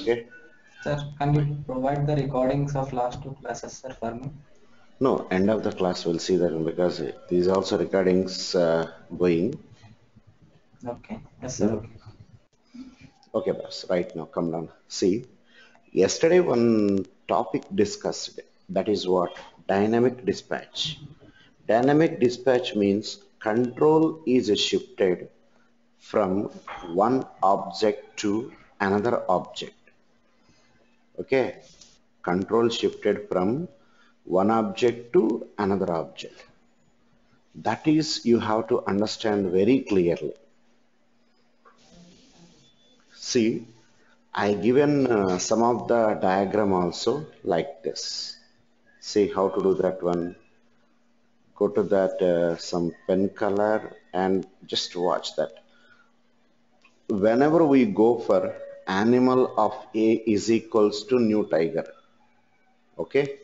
Okay. Sir, can you provide the recordings of last two classes, sir, for me? No, end of the class we'll see that because these also recordings going. Okay. Yes, sir. Hmm? Okay. Okay, boss. Right now, come down. See, yesterday one topic discussed. That is what? Dynamic dispatch. Dynamic dispatch means control is shifted from one object to another object. Okay, control shifted from one object to another object. That is, you have to understand very clearly. See, I given some of the diagram also like this. See how to do that one. Go to that some pen color and just watch that. Whenever we go for animal of A is equals to new tiger. Okay.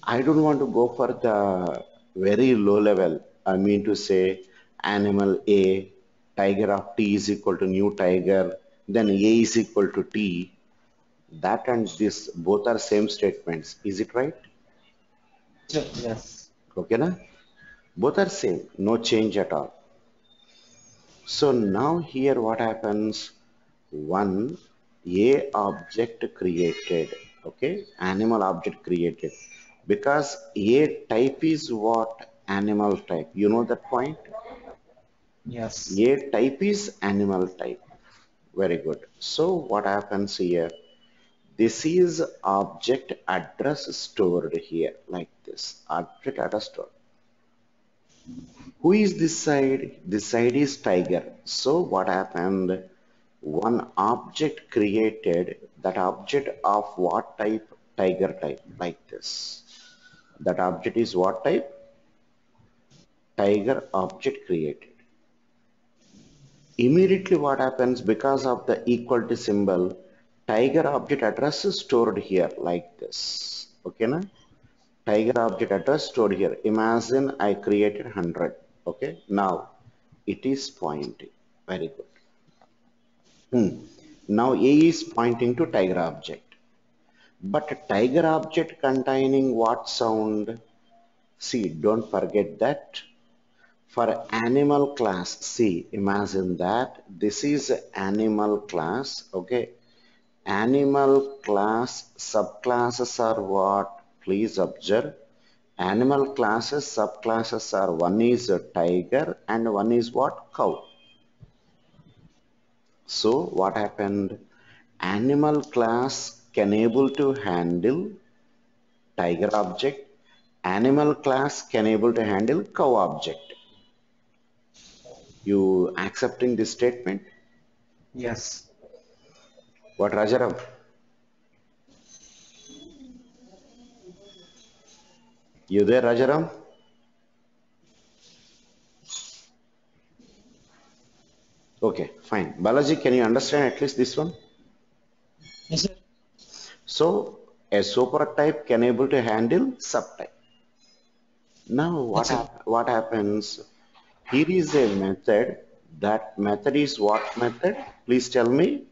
I don't want to go for the very low level. I mean to say animal A, tiger of T is equal to new tiger, then A is equal to T. That and this both are same statements. Is it right? Yes. Okay, na? Both are same, no change at all. So now here what happens? One A object created, okay, animal object created. Because A type is what? Animal type. You know that point? Yes. A type is animal type. Very good. So what happens here? This is object address stored here like this. Object address stored. Who is this side? This side is tiger. So what happened? One object created, that object of what type? Tiger type, like this. That object is what type? Tiger object created. Immediately what happens because of the equality symbol, tiger object address is stored here like this. Okay, na? Tiger object address stored here. Imagine I created 100. Okay, now it is pointing. Very good. Now A is pointing to tiger object. But tiger object containing what sound? See, don't forget that. For animal class, see, imagine that this is animal class, okay? Animal class subclasses are what? Please observe. Animal classes subclasses are one is a tiger and one is what? Cow. So what happened? Animal class can able to handle tiger object. Animal class can able to handle cow object. You accepting this statement? Yes. What, Rajaram? You there, Rajaram? Okay, fine. Balaji, can you understand at least this one? Yes, sir. So a super type can able to handle subtype. Now Yes, sir. what happens? Here is a method. That method is what method? Please tell me.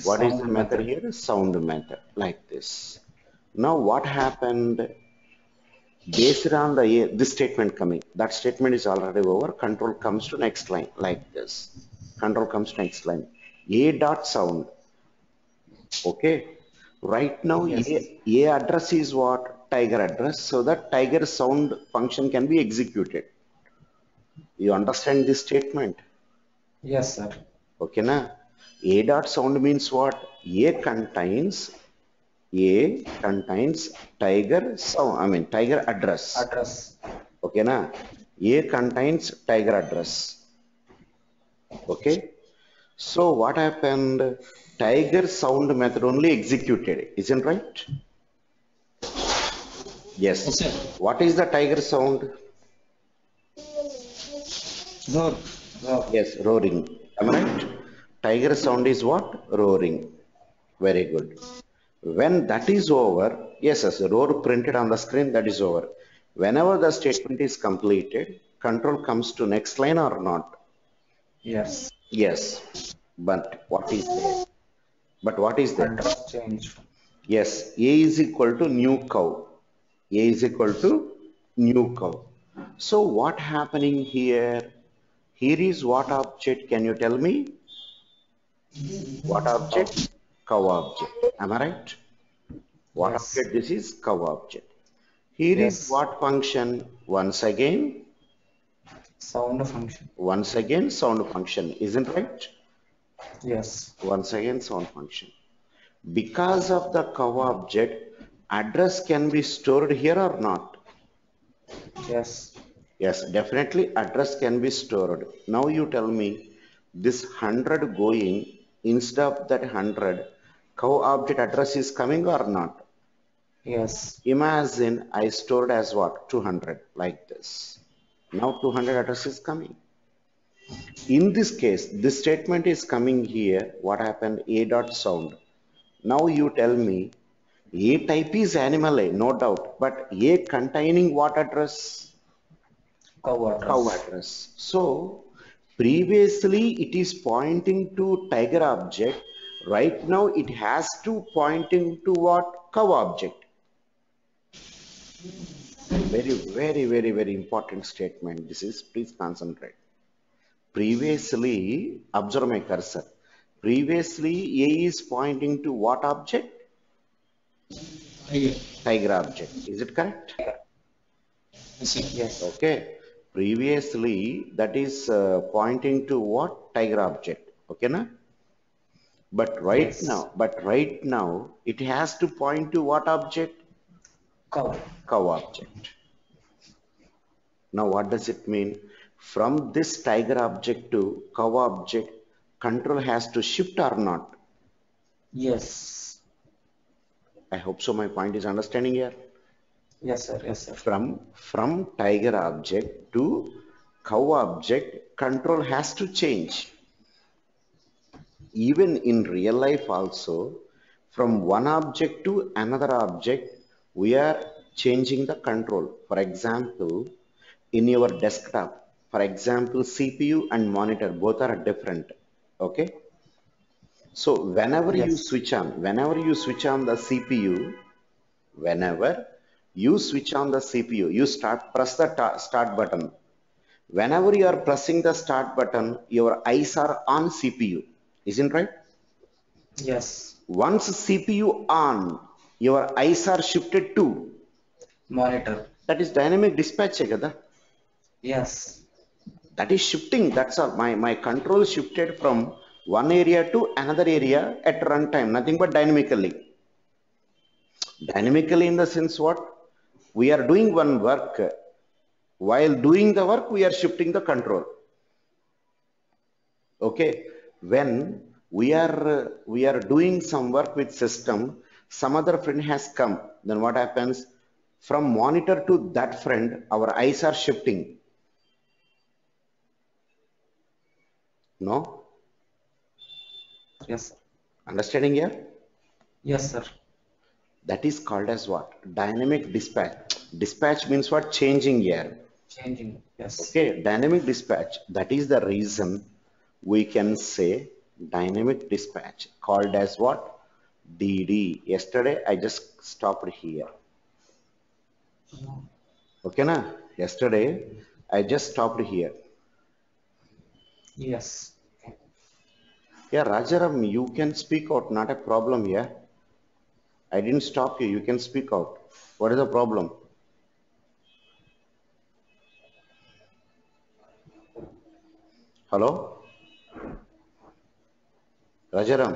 What is the Sound method method. here? Sound method, like this. Now what happened? Based on the this statement coming, that statement is already over. Control comes to next line, like this. Control comes to next line. A dot sound. Okay. Right now, Yes. A address is what? Tiger address. So that tiger sound function can be executed. You understand this statement? Yes, sir. Okay, na? A dot sound means what? A contains tiger sound. I mean tiger address. Address. Okay, na? A contains tiger address. Okay. So what happened? Tiger sound method only executed. Isn't right? Yes. Yes, sir. What is the tiger sound? Roar. Roar. Yes, roaring. Am I right? Tiger sound is what? Roaring. Very good. When that is over, yes, roar printed on the screen, that is over. Whenever the statement is completed, control comes to next line or not? Yes. Yes. But what is there? But what is that? Address changed. Yes, A is equal to new cow. A is equal to new cow. So what happening here? Here is what object? Can you tell me? What Cow. object? Cow object. Am I right? What Yes. object? This is cow object. Here is Yes. what function? Sound function. Once again sound function. Isn't right? Yes. Once again sound function. Because of the cow object, address can be stored here or not? Yes. Yes, definitely address can be stored. Now you tell me this 100 going instead of that 100, cow object address is coming or not? Yes. Imagine I stored as what? 200 like this. Now 200 address is coming. In this case, this statement is coming here. What happened? A dot sound. Now you tell me A type is animal A, no doubt, but A containing what address? Cow Cow address. address. So previously it is pointing to tiger object. Right now it has to pointing to what? Cow object. Very important statement. This is, please concentrate. Previously, observe my cursor. Previously, A is pointing to what object? Tiger object. Is it correct? Yes. Okay. Previously, that is pointing to what? Tiger object. Okay, na? But Yes. right now, it has to point to what object? Cow. Cow object. Now, what does it mean? From this tiger object to cow object, control has to shift or not? Yes. I hope so. My point is understanding here. Yes, sir. Yes, sir. From tiger object to cow object, control has to change. Even in real life also, from one object to another object, we are changing the control. For example, in your desktop, for example, CPU and monitor, both are different. Okay. So Yes. whenever you switch on the CPU, whenever you switch on the CPU, you press the start button. Whenever you are pressing the start button, your eyes are on CPU. Isn't right? Yes. Once CPU on, your eyes are shifted to. Monitor. That is dynamic dispatch. Kada? Yes. That is shifting. That's all. My control shifted from one area to another area at runtime. Nothing but dynamically. Dynamically in the sense what? We are doing one work. While doing the work, we are shifting the control. Okay. When we are doing some work with system, some other friend has come. Then what happens? From monitor to that friend, our eyes are shifting. No? Yes, sir. Understanding here? Yes, sir. That is called as what? Dynamic dispatch. Dispatch means what? Changing here. Changing. Yes. Okay, dynamic dispatch. That is the reason we can say dynamic dispatch called as what? DD. Yesterday I just stopped here. Okay, na? Yesterday I just stopped here. Yes. Yeah, Rajaram, you can speak out, not a problem here. I didn't stop you. You can speak out. What is the problem? Hello? Rajaram?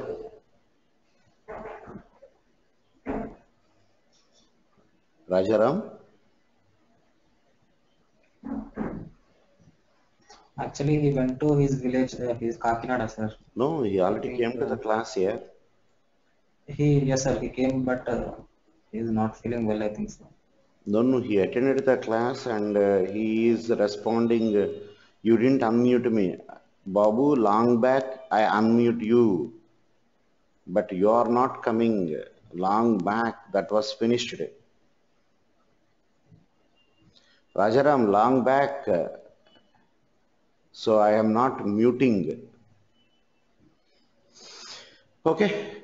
Rajaram? Actually, he went to his village, his Kakinada, sir. No, he I already think came to the class here. yes, sir, he came, but he is not feeling well, I think so. No, he attended the class and he is responding. You didn't unmute me. Babu, long back I unmute you, but you are not coming. Long back, that was finished. Rajaram, long back, so I am not muting. Okay,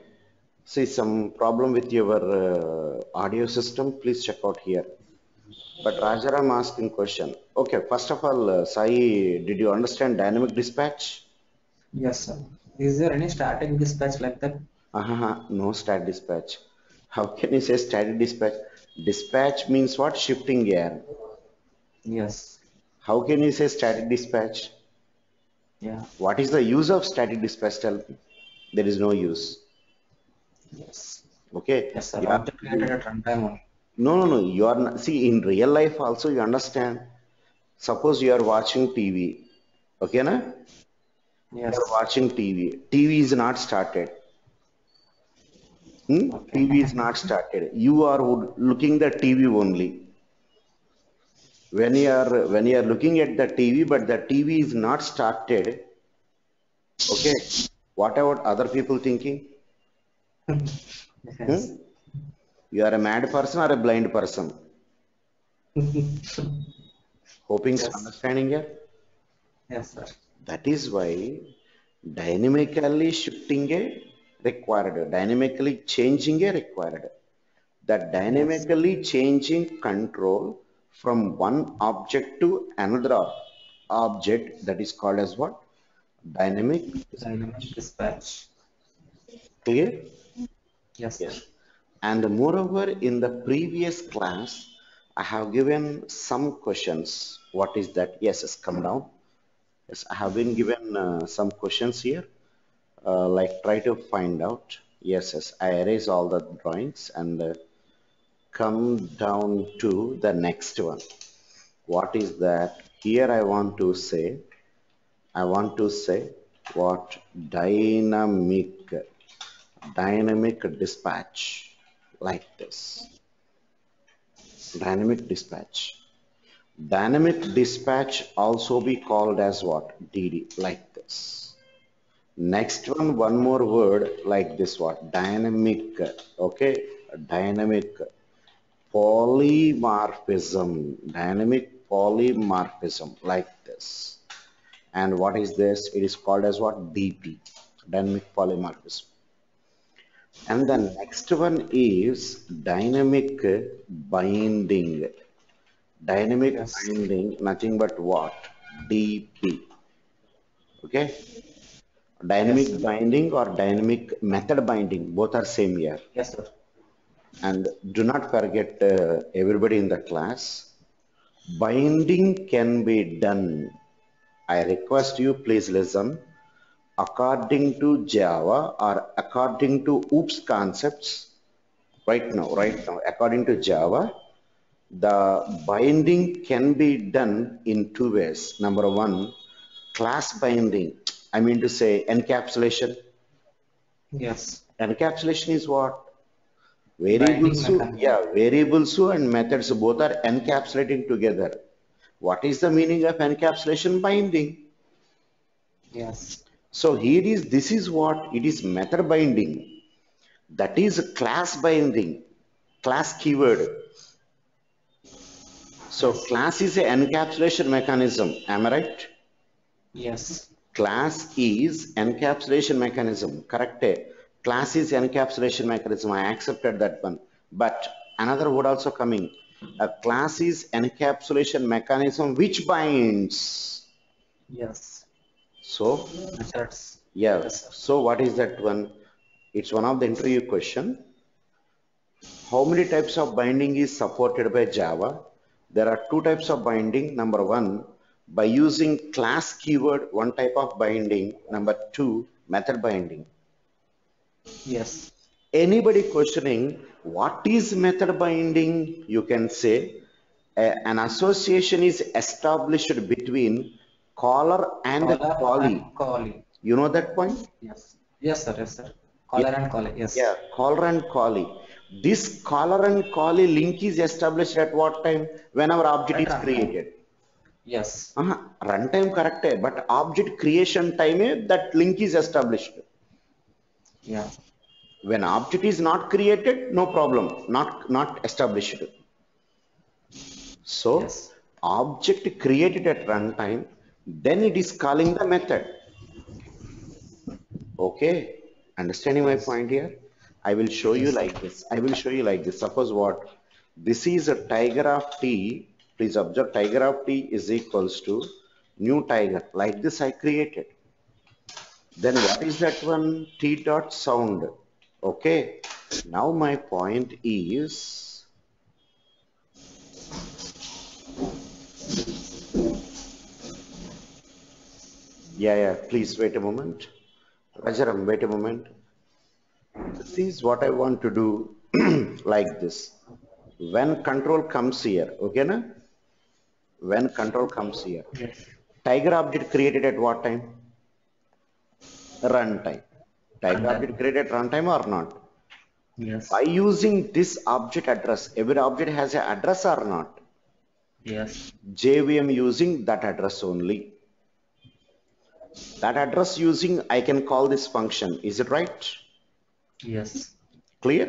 See some problem with your audio system, please check out here. But Rajaram asking question. Okay, first of all, Sai, did you understand dynamic dispatch? Yes, sir. Is there any static dispatch like that? No stat dispatch. How can you say static dispatch? Dispatch means what? Shifting gear. Yes. How can you say static dispatch? Yeah. What is the use of static dispatch? Tell me. There is no use. Yes. Okay. Yes, sir. You are, Object created at runtime only. no, no, no. You are not, see in real life also you understand. Suppose you are watching TV. Okay, na? You are Yes. watching TV. TV is not started. Okay. TV is not started. You are looking the TV only. When you are looking at the TV, but the TV is not started. Okay. What about other people thinking? Hmm? Yes. You are a mad person or a blind person? Hoping Yes. understanding here. Yes, sir. That is why dynamically shifting a required, dynamically changing a required. That Yes. dynamically changing control from one object to another object, that is called as what? Dynamic Dynamic dispatch. dispatch. Clear? Yes, sir. Yes. And moreover, in the previous class, I have given some questions. What is that? Yes, yes, come down. Yes, I have been given some questions here. Like try to find out. Yes, yes, I erase all the drawings and come down to the next one. What is that? Here I want to say what dynamic dispatch, like this. Dynamic dispatch. Dynamic dispatch also be called as what? DD, like this. Next one more word like this, what? Dynamic, okay? Dynamic polymorphism, dynamic polymorphism, like this. And what is this? It is called as what? DP, dynamic polymorphism. And the next one is dynamic binding. Dynamic Yes. binding, nothing but what? DP. Okay? Yes, Dynamic sir. binding or dynamic method binding, both are same here. Yes, sir. And do not forget everybody in the class, binding can be done. I request you please listen. According to Java or according to OOPS concepts, right now, according to Java, the binding can be done in two ways. Number one, class binding. I mean to say encapsulation. Yes. Encapsulation is what? Binding Variables, mechanism. yeah, variables and methods both are encapsulating together. What is the meaning of encapsulation? Binding. Yes. So this is what it is, method binding. That is class binding, class keyword. So Yes. class is an encapsulation mechanism. Am I right? Yes. Class is encapsulation mechanism. Correct. Class is encapsulation mechanism. I accepted that one. But another word also coming. A class is encapsulation mechanism which binds. Yes. So, Methods. yeah. Yes, sir. So what is that one? It's one of the interview question. How many types of binding is supported by Java? There are two types of binding. Number one, by using class keyword, one type of binding. Number two, method binding. Yes. Anybody questioning what is method binding, you can say an association is established between caller and Caller callee. and calling. You know that point? Yes. Yes, sir. Yes, sir. Yeah, Caller and calling. yeah, Yes. caller and callee. This caller and callee link is established at what time? When our object At is runtime. created. Yes. Runtime correct, but object creation time that link is established. Yeah. When object is not created, no problem, not established. So Yes. object created at runtime, then it is calling the method. Okay, understanding my Yes. point here? I will show you Yes, sir. like this. I will show you like this. Suppose what? This is a tiger of T. Please observe tiger of T is equals to new tiger. Like this I created. Then what is that one? T dot sound. Okay. Now my point is, yeah, please wait a moment. Rajaram, wait a moment. This is what I want to do like this. When control comes here, okay na? When control comes here. Yes. Tiger object created at what time? Runtime. Tiger object Runtime. created at runtime or not? By Yes. using this object address, every object has an address or not? Yes. JVM using that address only. That address using, I can call this function. Is it right? Yes. Clear?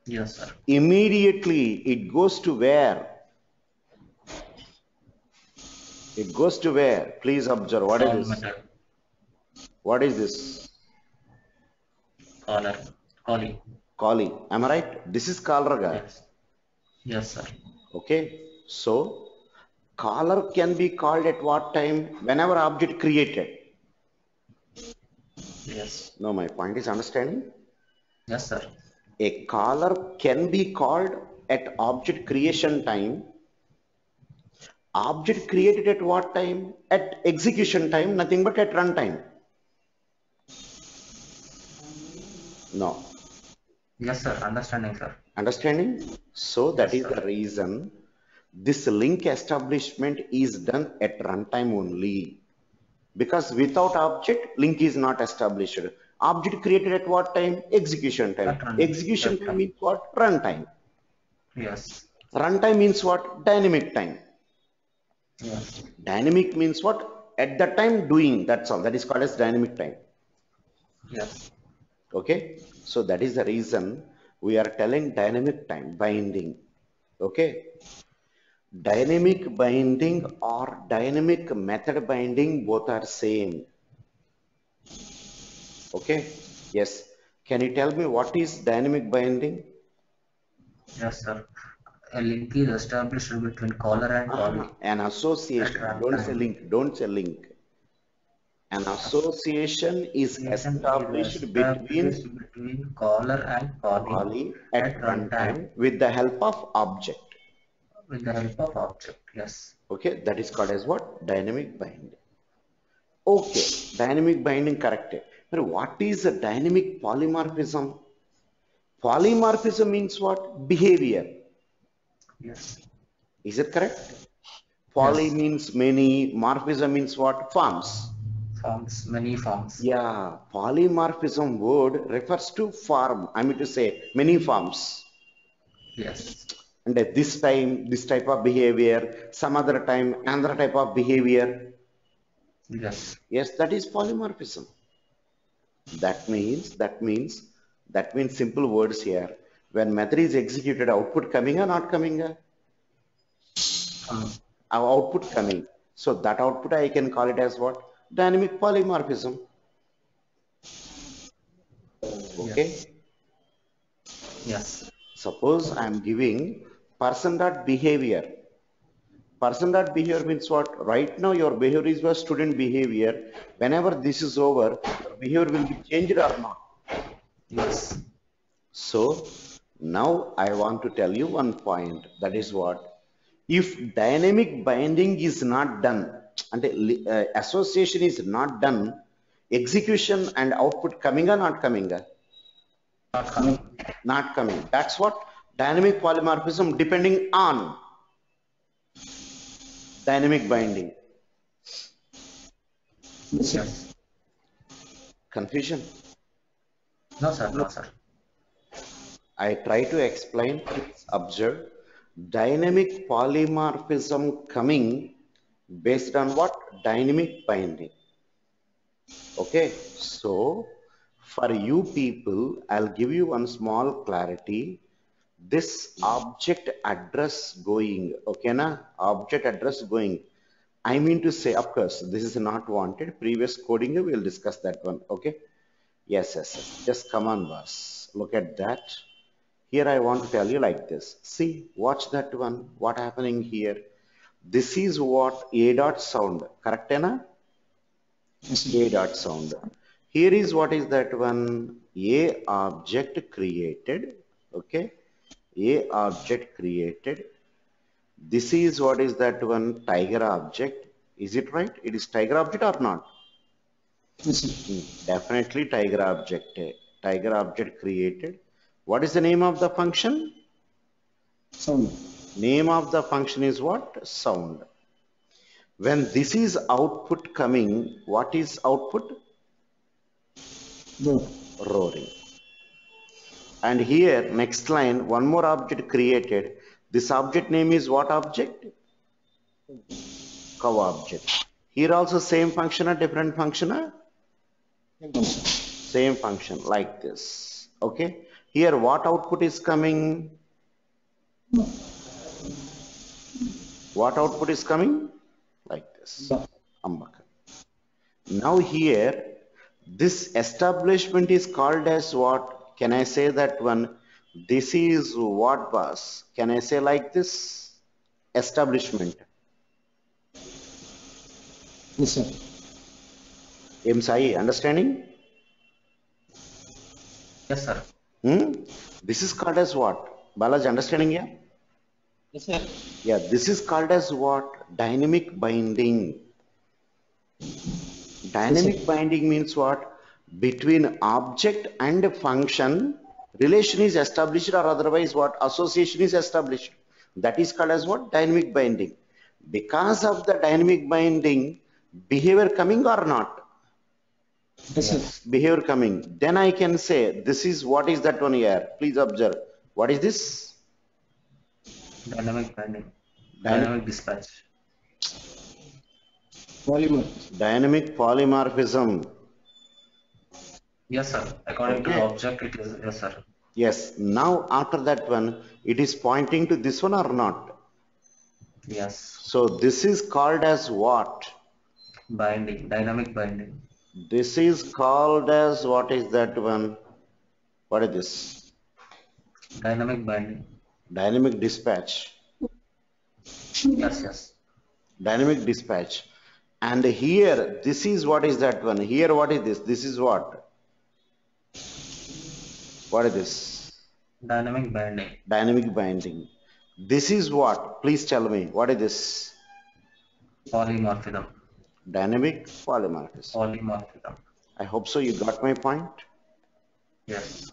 Yes, sir. Immediately it goes to where? It goes to where? Please observe. What is Sound this? method. What is this? Caller. Calling. Calling. Am I right? This is caller guy. Yes. Yes, sir. Okay. So caller can be called at what time? Whenever object created. Yes. No, my point is understanding. Yes, sir. A caller can be called at object creation time. Object created at what time? At execution time, nothing but at runtime. No. Yes, sir. Understanding, sir. Understanding? So that Yes, is the sir. reason this link establishment is done at runtime only. Because without object, link is not established. Object created at what time? Execution time. That run. Execution That time run. means what? Runtime. Yes. Runtime means what? Dynamic time. Yes. Dynamic means what? At that time doing. That's all. That is called as dynamic time. Yes. Okay. So that is the reason we are telling dynamic time binding. Okay. Dynamic binding or dynamic method binding both are same. Okay. Yes. Can you tell me what is dynamic binding? Yes, sir. A link is established between caller and callee An at association. Don't say runtime. link. Don't say link. An association is Association is established between established between caller and callee calling at at runtime runtime with the help of object. with the help of object. Yes. Okay. That is called as what? Dynamic binding. Okay. Dynamic binding corrected. But what is a dynamic polymorphism? Polymorphism means what? Behavior. Yes. Is it correct? Poly Yes. means many, morphism means what? Forms. Forms. Many forms. Yeah, polymorphism word refers to form. I mean to say many forms. Yes. And at this time, this type of behavior, some other time, another type of behavior. Yes. Yes, that is polymorphism. That means simple words here. When method is executed, output coming or not coming? Um, Our output coming. So that output I can call it as what? Dynamic polymorphism. Okay. yes. Yes. Suppose I am giving person dot behavior. Person dot behavior means what? Right now your behavior is your student behavior. Whenever this is over, your behavior will be changed or not. Yes. So now I want to tell you one point. That is what? If dynamic binding is not done and association is not done, execution and output coming or not coming? Not coming. Not coming. That's what dynamic polymorphism depending on dynamic binding. Yes. Confusion? No, sir. No, sir. I try to explain. Please observe. Dynamic polymorphism coming based on what? Dynamic binding. Okay. So for you people, I'll give you one small clarity. This object address going, okay na? Object address going. I mean to say, of course, this is not wanted. Previous coding, we will discuss that one. Okay. Yes. Just come on, boss. look at that. Here I want to tell you like this. See, watch that one. What happening here? This is what A dot sound. Correct, na? A dot sound. Here is what is that one? A object created. Okay. A object created. This is what is that one? Tiger object. Is it right? It is tiger object or not? Definitely tiger object. Tiger object created. What is the name of the function? Sound. Name of the function is what? Sound. When this is output coming, what is output? Roar. Roaring. And here, next line, one more object created. This object name is what object? Cow object. Here also same function or different function? Same function, like this. Okay. Here, what output is coming? What output is coming? Like this. Ambaka. Now here, this establishment is called as what? Can I say that one? This is what boss? Can I say like this? Establishment. Yes, sir. Sai, understanding? Yes, sir. This is called as what? Balaji, understanding here? Yes, sir. Yeah, this is called as what? Dynamic binding. Dynamic binding means what? Between object and function, relation is established, or otherwise what? Association is established. That is called as what? Dynamic binding. Because of the dynamic binding, behavior coming or not? Yes, sir. Behavior coming. Then I can say, this is what is that one here? Please observe. What is this? Dynamic binding. Dynamic dispatch. Polymer. Dynamic polymorphism. Yes, sir. According to the object, it is, yes, sir. Yes. Now after that one, it is pointing to this one or not? Yes. So this is called as what? Binding. Dynamic binding. This is called as, what is that one? What is this? Dynamic binding. Dynamic dispatch. Yes, yes. Dynamic dispatch. And here, this is what is that one? Here, what is this? This is what? What is this? Dynamic binding. Dynamic binding. This is what? Please tell me. What is this? Polymorphism. Dynamic polymorphism. Polymorphism. I hope so. You got my point? Yes.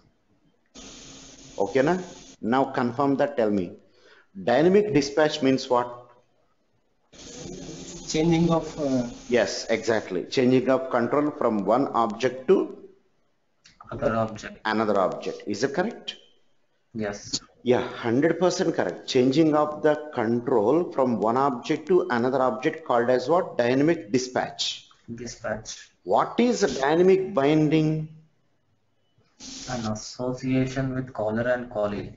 Okay, na? Now confirm that. Tell me. Dynamic dispatch means what? Changing of Yes, exactly. Changing of control from one object to Other object. another object. Is it correct? Yes. Yeah, 100% correct. Changing of the control from one object to another object called as what? Dynamic dispatch. Dispatch. What is a dynamic binding? An association with caller and callee.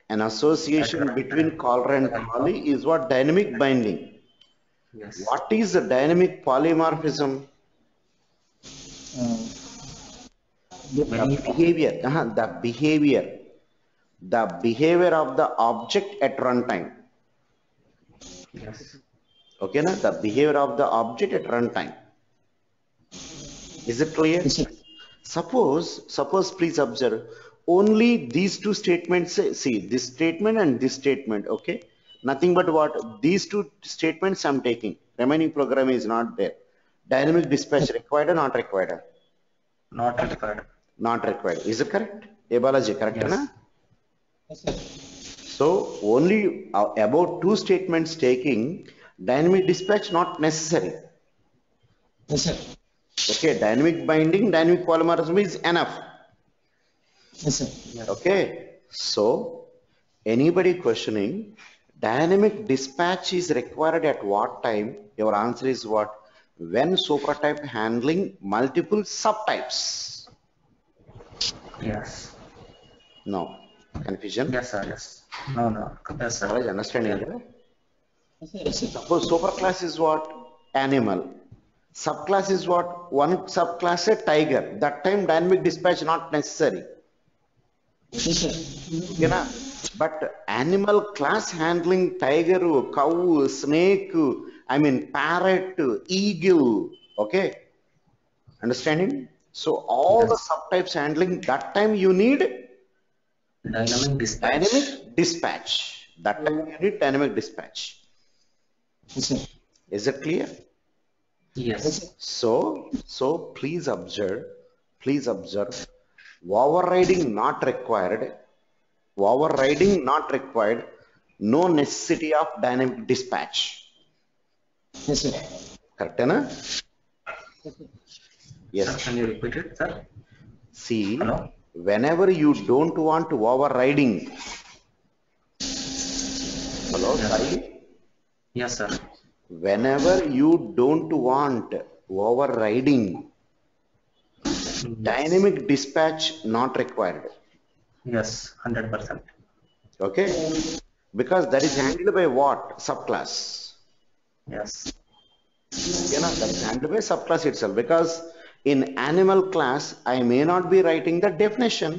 An association between caller and callee is what? Dynamic binding. Yes. What is a dynamic polymorphism? The behavior, the behavior of the object at runtime. Yes. Okay, na? The behavior of the object at runtime. Is it clear? yes, sir. Suppose please observe, only these two statements, see this statement and this statement, okay? Nothing but what? These two statements I'm taking. Remaining program is not there. Dynamic dispatch required or not required? Not required. Not required. Is it correct? Balaji, correct? Yes. Na? Yes, sir. So only about two statements taking, dynamic dispatch not necessary. Yes, sir. Okay, dynamic binding, dynamic polymorphism is enough. Yes, sir. Yes. Okay, so anybody questioning dynamic dispatch is required at what time? Your answer is what? When supertype handling multiple subtypes. Yes. No confusion. Yes, sir. Yes. No, no. Yes, sir. Alright, understanding? Yes, sir. Yes, sir. Suppose superclass is what? Animal. Subclass is what? One subclass a tiger. That time dynamic dispatch not necessary. Yes, sir. Okay, na? But animal class handling tiger, cow, snake, I mean parrot, eagle. Okay, understanding? So all the Yes. subtypes handling that time you need Dynamic dispatch. dynamic dispatch. That time you need dynamic dispatch. Yes, sir. Is it clear? Yes, Yes. sir. So please observe, overriding not required, overriding not required, no necessity of dynamic dispatch. Yes, sir. Correct, na? Sir, Yes. can you repeat it, sir? See, Hello? whenever you don't want overriding, hello, Yes. Sai? Yes, sir. Whenever you don't want overriding, Yes. dynamic dispatch not required. Yes. 100%. Okay? Because that is handled by what? Subclass. Yes. You know, that is handled by subclass itself. Because in animal class, I may not be writing the definition.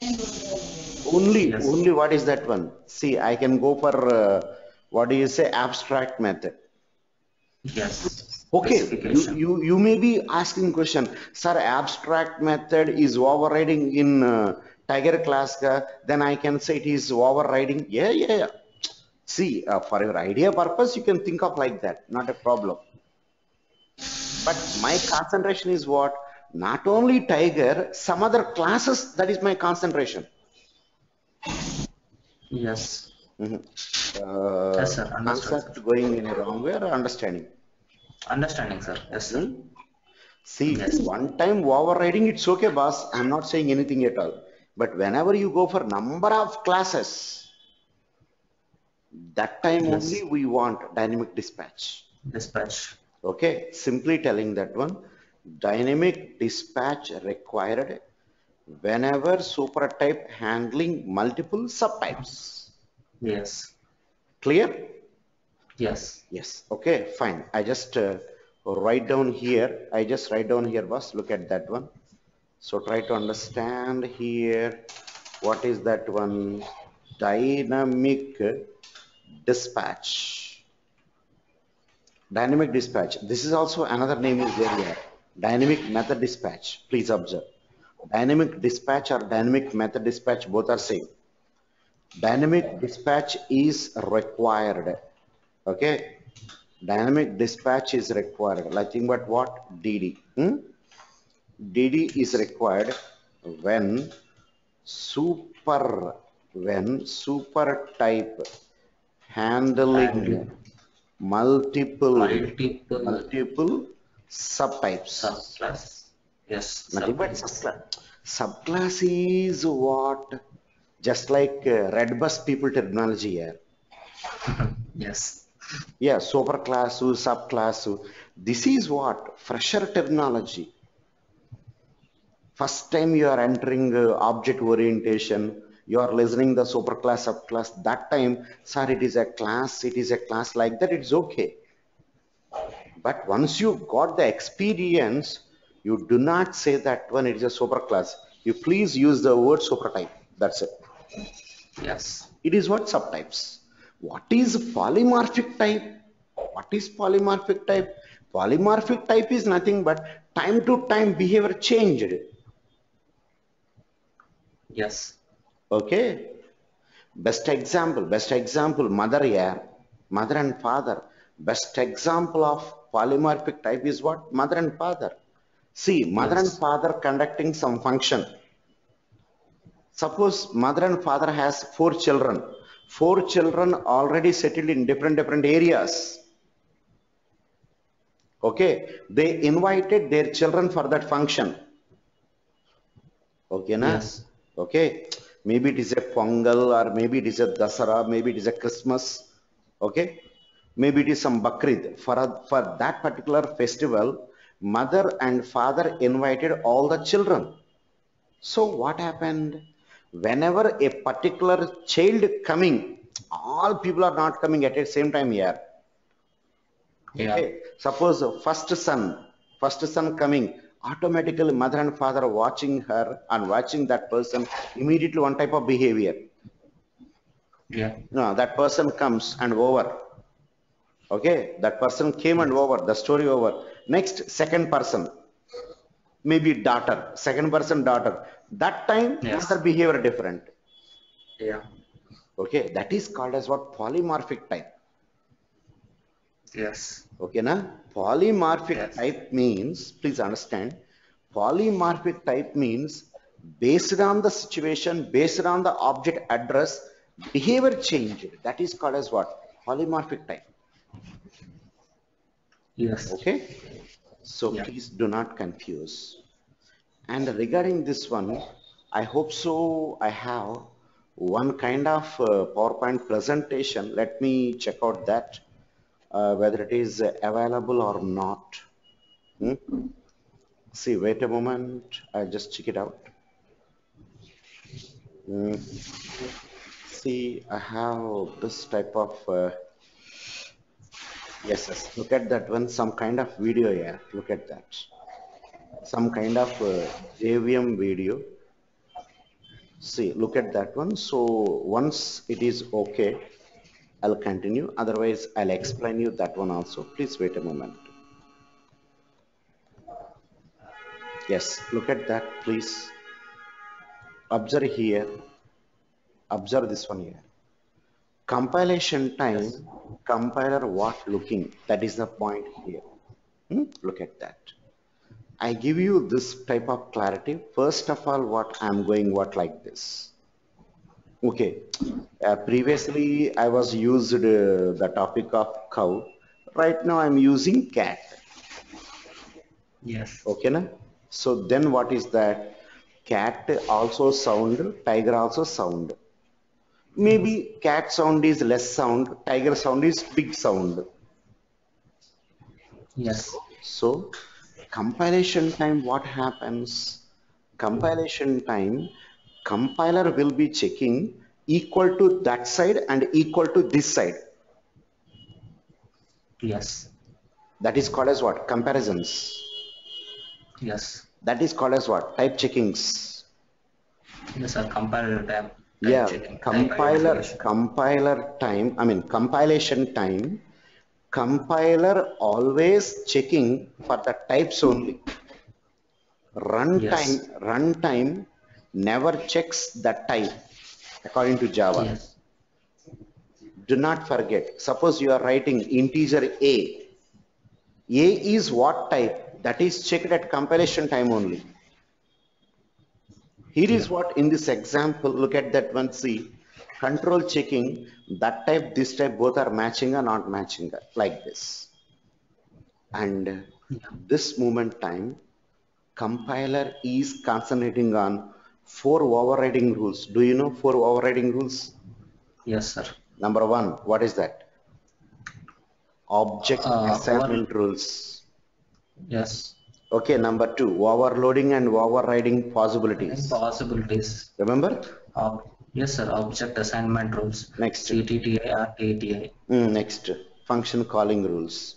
Yes. Only what is that one? See, I can go for what do you say, abstract method. Yes. Okay, Specification. you may be asking question, sir, abstract method is overriding in tiger class, then I can say it is overriding. Yeah. See, for your idea purpose, you can think of like that, not a problem. But my concentration is what? Not only tiger, some other classes, that is my concentration. Yes. Mhm. Yes, sir. Understood, sir. Concept going in a wrong way or understanding? Understanding, sir. Yes, sir. Hmm? See, Yes. one time overriding, it's okay, boss. I'm not saying anything at all. But whenever you go for number of classes, that time Yes. only we want dynamic dispatch. Dispatch. Okay, simply telling that one, dynamic dispatch required whenever supertype handling multiple subtypes. Yes. Clear? Yes. Yes. Okay, fine. I just write down here. I just write down here, boss. Look at that one. So try to understand here. What is that one? Dynamic dispatch. Dynamic dispatch. This is also another name is there here. Dynamic method dispatch. Please observe. Dynamic dispatch or dynamic method dispatch both are same. Dynamic dispatch is required. Okay. Dynamic dispatch is required. Nothing but what? DD. DD is required when super type handling Handling multiple multiple subtypes. subclass. Yes. Nothing but Subclass. subclass. Subclass is what? Just like red bus people terminology here. Yes. Yeah, superclass, subclass. This is what? Fresher terminology. First time you are entering object orientation, you are listening the superclass, subclass. That time, sir, it is a class like that, it's okay. But once you got the experience, you do not say that one it is a superclass. You please use the word supertype. That's it. Yes. It is what subtypes. What is polymorphic type? What is polymorphic type? Polymorphic type is nothing but time to time behavior changed. Yes. Okay. Best example, mother, yeah. Mother and father. Best example of polymorphic type is what? Mother and father. See, mother and Yes. father conducting some function. Suppose mother and father has 4 children. 4 children already settled in different areas. Okay. They invited their children for that function. Okay, na? Yes. Okay. Maybe it is a Pongal or maybe it is a Dasara, maybe it is a Christmas. Okay. Maybe it is some Bakrid. For that particular festival, mother and father invited all the children. So what happened? Whenever a particular child coming, all people are not coming at the same time here. Yeah. Okay. Suppose first son coming, automatically mother and father watching her and watching that person, immediately one type of behavior. Yeah. No, that person comes and over. Okay, that person came and over, the story over. Next, second person, maybe daughter, second person daughter. That time, Yes. mother behavior different. Yeah. Okay, that is called as what? Polymorphic type. Yes. Okay, na? Polymorphic Yes. type means, please understand, polymorphic type means based on the situation, based on the object address, behavior changed. That is called as what? Polymorphic type. Yes. Okay, so Yeah. please do not confuse. And regarding this one, I hope so. I have one kind of PowerPoint presentation. Let me check out that whether it is available or not. See, wait a moment. I'll just check it out. See, I have this type of yes. Look at that one. Some kind of video here. Look at that. Some kind of JVM video. See, look at that one. So once it is okay, I'll continue. Otherwise, I'll explain you that one also. Please wait a moment. Yes, look at that, please. Observe here. Observe this one here. Compilation time, Yes. compiler what looking. That is the point here. Look at that. I give you this type of clarity. First of all, what I'm going what like this. Okay. Previously, I was used the topic of cow. Right now, I'm using cat. Yes. Okay, na? So then what is that? Cat also sound, tiger also sound. Maybe cat sound is less sound, tiger sound is big sound. Yes. So compilation time, what happens? Compilation time, compiler will be checking equal to that side and equal to this side. Yes. That is called as what? Comparisons. Yes. That is called as what? Type checkings. Yes, sir. Compiler time. Yeah, Checking. Type compiler identification. time, I mean compilation time, compiler always checking for the types only. Yes. Runtime never checks the type according to Java. Yes. Do not forget, suppose you are writing integer A. A is what type? That is checked at compilation time only. Here is Yeah. what in this example, look at that one, see, control checking, that type, this type, both are matching or not matching, like this. And this moment time, compiler is concentrating on 4 overriding rules. Do you know 4 overriding rules? Yes, sir. Number 1, what is that? Object assignment rules. Yes. Okay, number 2, overloading and overriding possibilities. Possibilities. Remember? Yes, sir. Object assignment rules. Next. CTTI, RTTI. Next, function calling rules.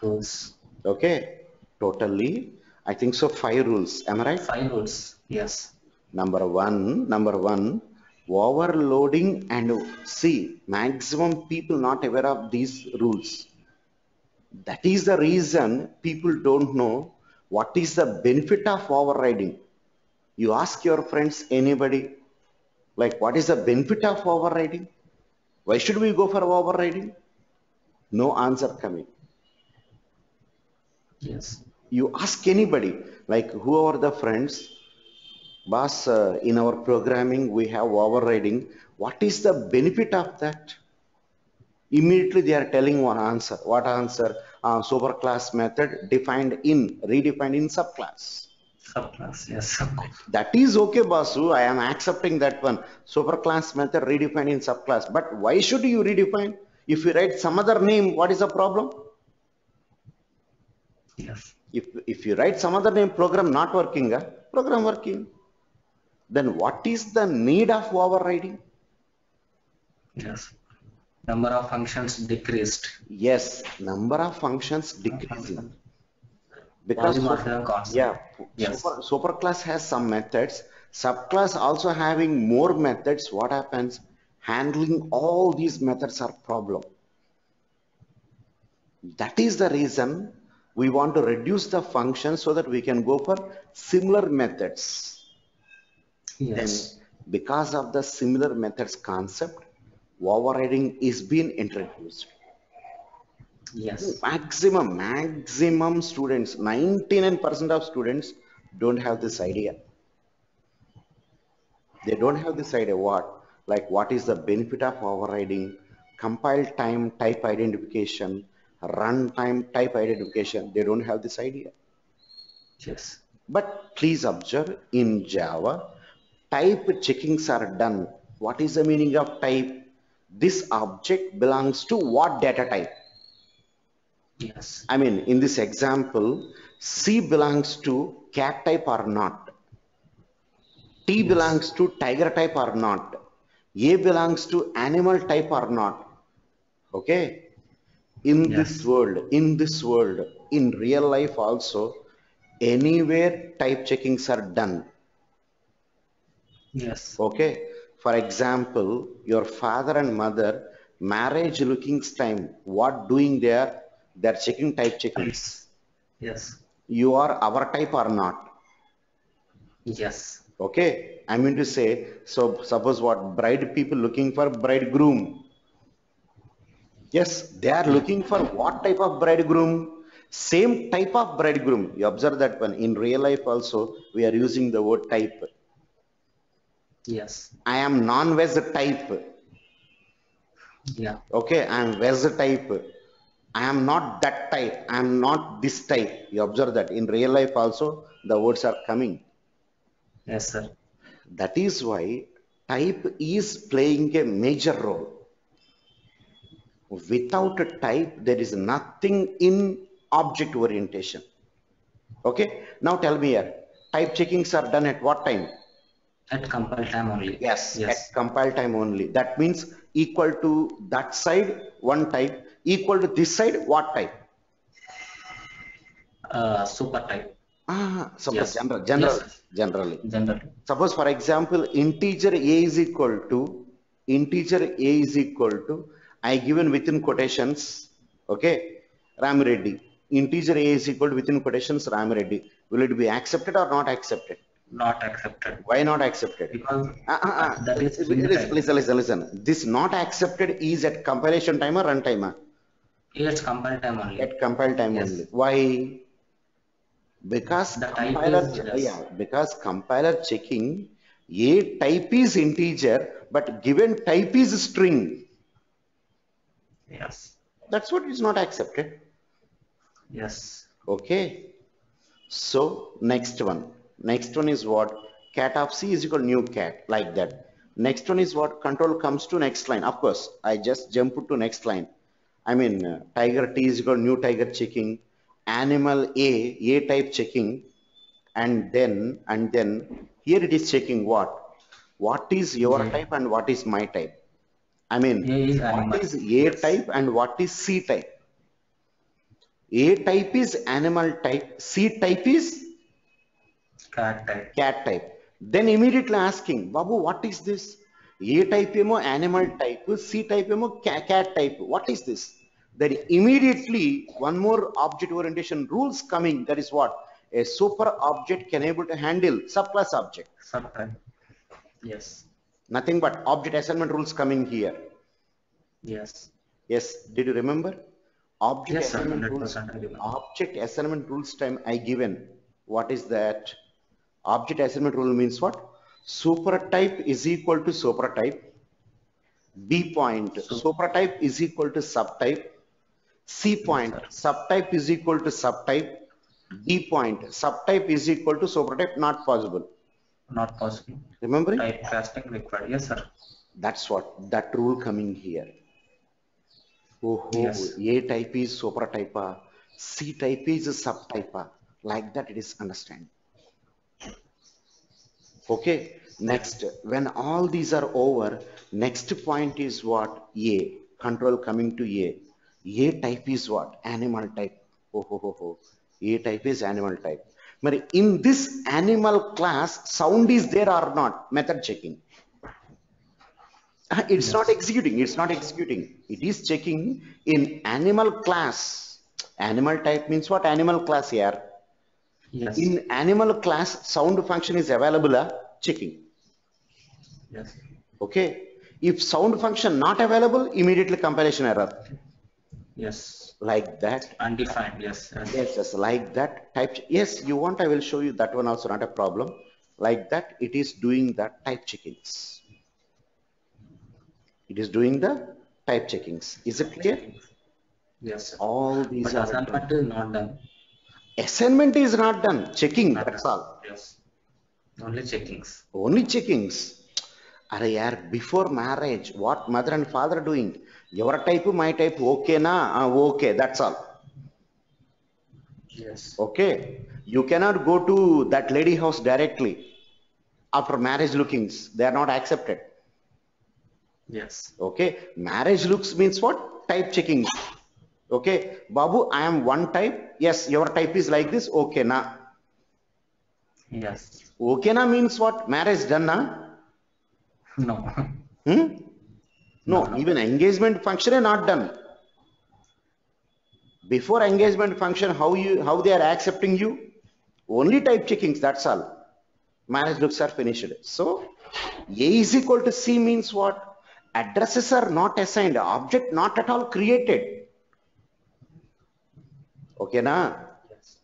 Rules. Okay, totally. I think so. 5 rules. Am I right? 5 rules. Yes. Number one, overloading and see, maximum people not aware of these rules. That is the reason people don't know what is the benefit of overriding. You ask your friends, anybody, like what is the benefit of overriding? Why should we go for overriding? No answer coming. Yes. You ask anybody, like who are the friends, boss, in our programming we have overriding. What is the benefit of that? Immediately they are telling one answer. What answer? Superclass method redefined in subclass. Subclass, yes. That is okay, Basu. I am accepting that one. Superclass method redefined in subclass. But why should you redefine? If you write some other name, what is the problem? Yes. If you write some other name, program not working, program working. Then what is the need of overriding? Yes. Number of functions decreased. Yes, number of functions decreasing. Because Polymorphism concept. Yes. superclass has some methods, subclass also having more methods. What happens? Handling all these methods are problem. That is the reason we want to reduce the function so that we can go for similar methods. Yes. Then, because of the similar methods concept, overriding is being introduced. Yes. Maximum students, 99% of students don't have this idea. They don't have this idea what is the benefit of overriding, compile time type identification, runtime type identification. They don't have this idea. Yes. But please observe, in Java, type checkings are done. What is the meaning of type? This object belongs to what data type? Yes. I mean, in this example, C belongs to cat type or not? T belongs to tiger type or not? A belongs to animal type or not? Okay? In this world, in real life also, anywhere type checkings are done. Yes. Okay? For example, your father and mother, marriage lookings time, what doing there? They're checking type checkings. Yes. You are our type or not? Yes. Okay, I mean to say, so suppose what bride people looking for bridegroom. Yes, they are looking for what type of bridegroom? Same type of bridegroom. You observe that one. In real life also, we are using the word type. Yes. I am non-veg type. Yeah. Okay, I am veg type. I am not that type. I am not this type. You observe that. In real life also, the words are coming. Yes, sir. That is why type is playing a major role. Without a type, there is nothing in object orientation. Okay, now tell me here, type checkings are done at what time? At compile time only. Yes, Yes. at compile time only. That means equal to that side, one type, equal to this side, what type? Super type. Suppose Yes. generally. Generally. Suppose for example, integer a is equal to, I given within quotations, okay, Ram Reddy. Integer a is equal to within quotations Ram Reddy. Will it be accepted or not accepted? Not accepted. Why not accepted? Because that is Listen. This not accepted is at compilation time or run time? It's compile time only. At compile time only. Why? Because the compiler checking a type is integer, but given type is string. Yes. That's what is not accepted. Yes. Okay. So next one is what? Cat of C is equal to new cat, like that. Next one is what? Control comes to next line. Of course, I just jump to next line. I mean, tiger T is equal to new tiger checking, animal A type checking, and then here it is checking what is your type and what is my type. I mean, what is A type and what is C type? A type is animal type, C type is cat type. Then immediately asking, Babu, what is this? A type emo animal type, C type emo cat type. What is this? Then immediately one more object orientation rules coming. That is what? A super object can able to handle subclass object. Subtype. Yes. Nothing but object assignment rules coming here. Yes. Yes. Did you remember? Object yes, assignment sir, rules. 100% Object assignment rules time I given. What is that? Object assignment rule means what? Super type is equal to super type. B point. Super type is equal to subtype. C point. Subtype is equal to subtype. D point. Subtype is equal to supertype. Not possible. Not possible. Remembering? Type casting required. Yes, sir. That's what that rule coming here. Oh, yes. A type is supertype. C type is subtype. Like that it is understand. Okay. Next, when all these are over, next point is what? A. Control coming to A. A type is what? Animal type. A type is animal type. But in this animal class, sound is there or not? Method checking. It's not executing. It's not executing. It is checking in animal class. Animal type means what? Animal class here. Yes. In animal class, sound function is available. Checking. Yes. Okay. If sound function not available, immediately compilation error. Yes. Like that. Undefined. Yes. Yes, like that type. Yes, you want, I will show you that one also, not a problem. Like that, it is doing the type checkings. It is doing the type checkings. Is it clear? Yes. All these But assignment is not done. Assignment is not done. Checking, that's all. Yes. Only checkings. Only checkings. Are yaar, before marriage, what mother and father doing? Your type, my type, okay na? Okay, that's all. Yes. Okay. You cannot go to that lady house directly after marriage lookings. They are not accepted. Yes. Okay. Marriage looks means what? Type checking. Okay. Babu, I am one type. Yes, your type is like this. Okay na. Yes. Okay na means what? Marriage done na? No. Hmm? No, even engagement function is not done. Before engagement function, how they are accepting you? Only type checkings, that's all. Marriage looks are finished. So A is equal to C means what? Addresses are not assigned, object not at all created. Okay na?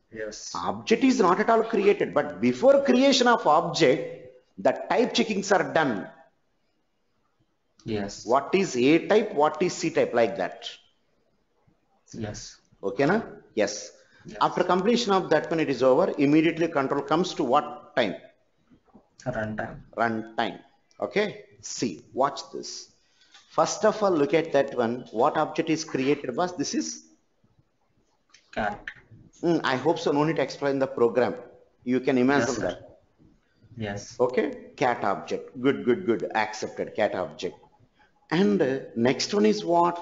Yes. Object is not at all created, but before creation of object, the type checkings are done. Yes. What is A type, what is C type, like that. Yes. Okay na? Yes. After completion of that one, it is over. Immediately control comes to what time? Runtime. Runtime. Okay. See, watch this. First of all, look at that one. What object is created was? This is Cat. I hope so. No need to explain the program. You can imagine that. Yes. Okay. Cat object. Good, good, good. Accepted. Cat object. And next one is what?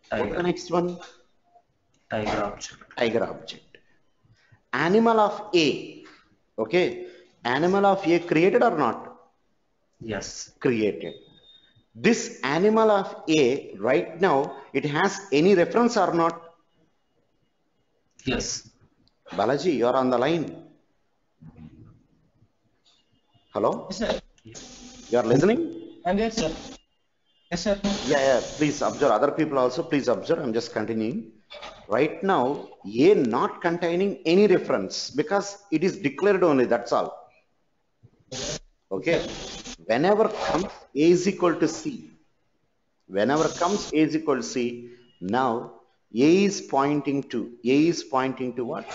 Tiger. What's the next one? Tiger object. Tiger object. Animal of A. Okay. Animal of A created or not? Yes. Created. This animal of A right now, it has any reference or not? Yes. Balaji, you are on the line. Hello? Yes, sir. You are listening? I'm there, sir. Yes, sir. Yeah. Please observe. Other people also, please observe. I'm just continuing. Right now, A not containing any reference because it is declared only. That's all. Okay. Whenever comes A is equal to C. Whenever comes A is equal to C, now A is pointing to what?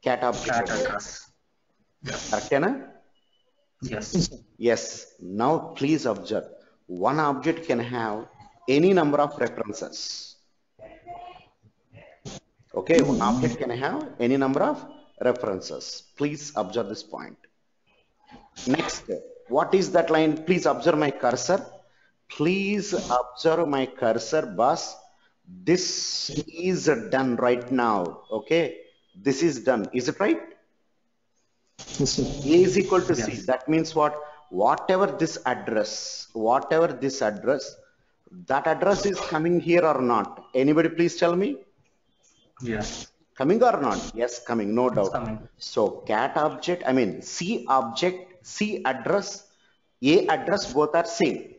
Cat object. Cat address. Correct, na? Yes. Yes. Now please observe. One object can have any number of references. Okay, one object can have any number of references. Please observe this point. Next, what is that line? Please observe my cursor. Please observe my cursor, boss. This is done right now. Okay, this is done. Is it right? Yes, sir. A is equal to C. That means what? Whatever this address, that address is coming here or not? Anybody please tell me? Yes. Coming or not? Yes, coming, no doubt. Coming. So cat object, C object, C address, A address, both are same.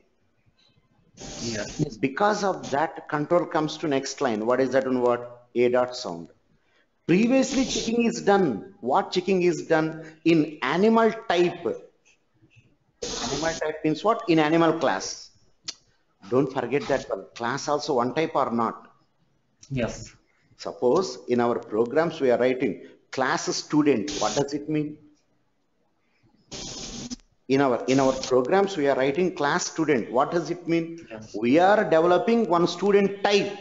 Yes. Because of that, control comes to next line. What is that one word? A dot sound. Previously checking is done. What checking is done? In animal type. Animal type means what? In animal class. Don't forget that one. Class also one type or not? Yes. Suppose in our programs we are writing class student. What does it mean? In our programs we are writing class student. What does it mean? Yes. We are developing one student type.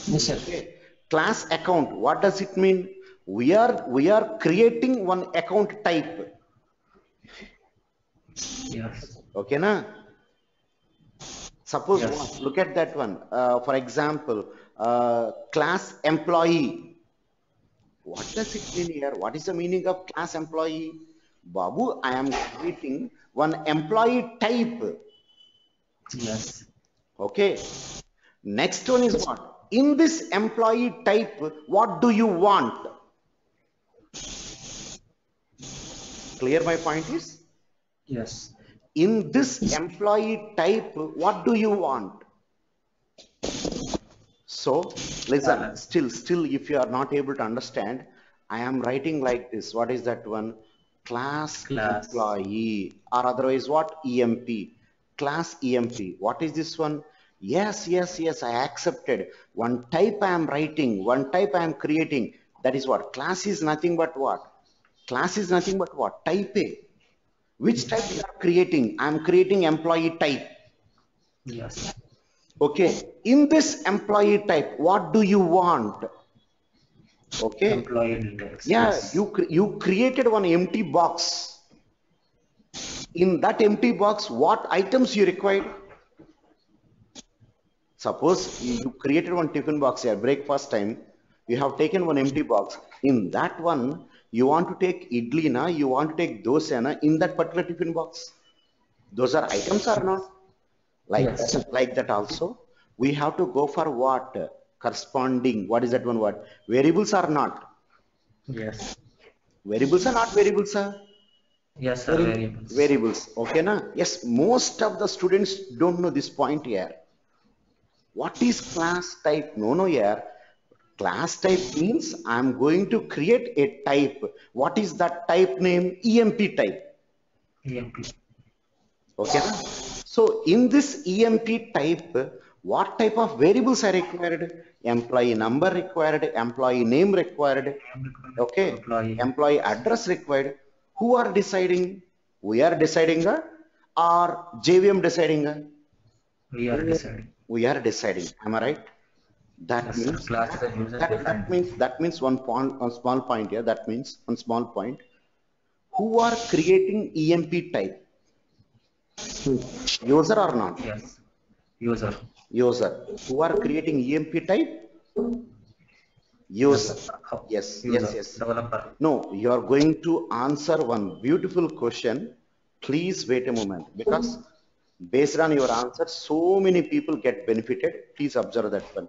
Yes, sir. Okay. Class account. What does it mean? We are creating one account type. Yes. Okay, na? Suppose Yes. look at that one. For example, class employee. What does it mean here? What is the meaning of class employee? Babu, I am creating one employee type. Yes. Okay. Next one is what? In this employee type, what do you want? Clear my point is? Yes. In this employee type, what do you want? So, listen, still, if you are not able to understand, I am writing like this. What is that one? Class Class. employee, or otherwise what? EMP. Class EMP. What is this one? Yes, yes, yes, I accepted. One type I am writing, one type I am creating. That is what? Class is nothing but what? Class is nothing but what? Type A. Which type you are creating? I am creating employee type. Yes. Okay. In this employee type, what do you want? Okay. Employee details. Yeah, Yes. you created one empty box. In that empty box, what items you required? Suppose you created one tiffin box here, breakfast time. You have taken one empty box. In that one, you want to take idli na, you want to take dosa na, in that particular tiffin box. Those are items or not? Yes. Like that also. We have to go for what? Corresponding. What is that one word? Variables or not? Yes. Variables are not variables, sir. Yes, sir. Variables. Variables. Okay, na? Yes, most of the students don't know this point here. What is class type? No, here. Class type means I'm going to create a type. What is that type name? EMP type. EMP. Okay. So in this EMP type, what type of variables are required? Employee number required, employee name required, okay, employee address required. Who are deciding? We are deciding, or JVM deciding? We are deciding. We are deciding. Am I right? That Yes, means sir. Class is a user that defined. means one point, one small point here. That means one small point. Who are creating EMP type? User or not? Yes. User. User. Who are creating EMP type? User. Yes, User. yes, yes. Developer. No, you are going to answer one beautiful question. Please wait a moment, because based on your answer, so many people get benefited. Please observe that one.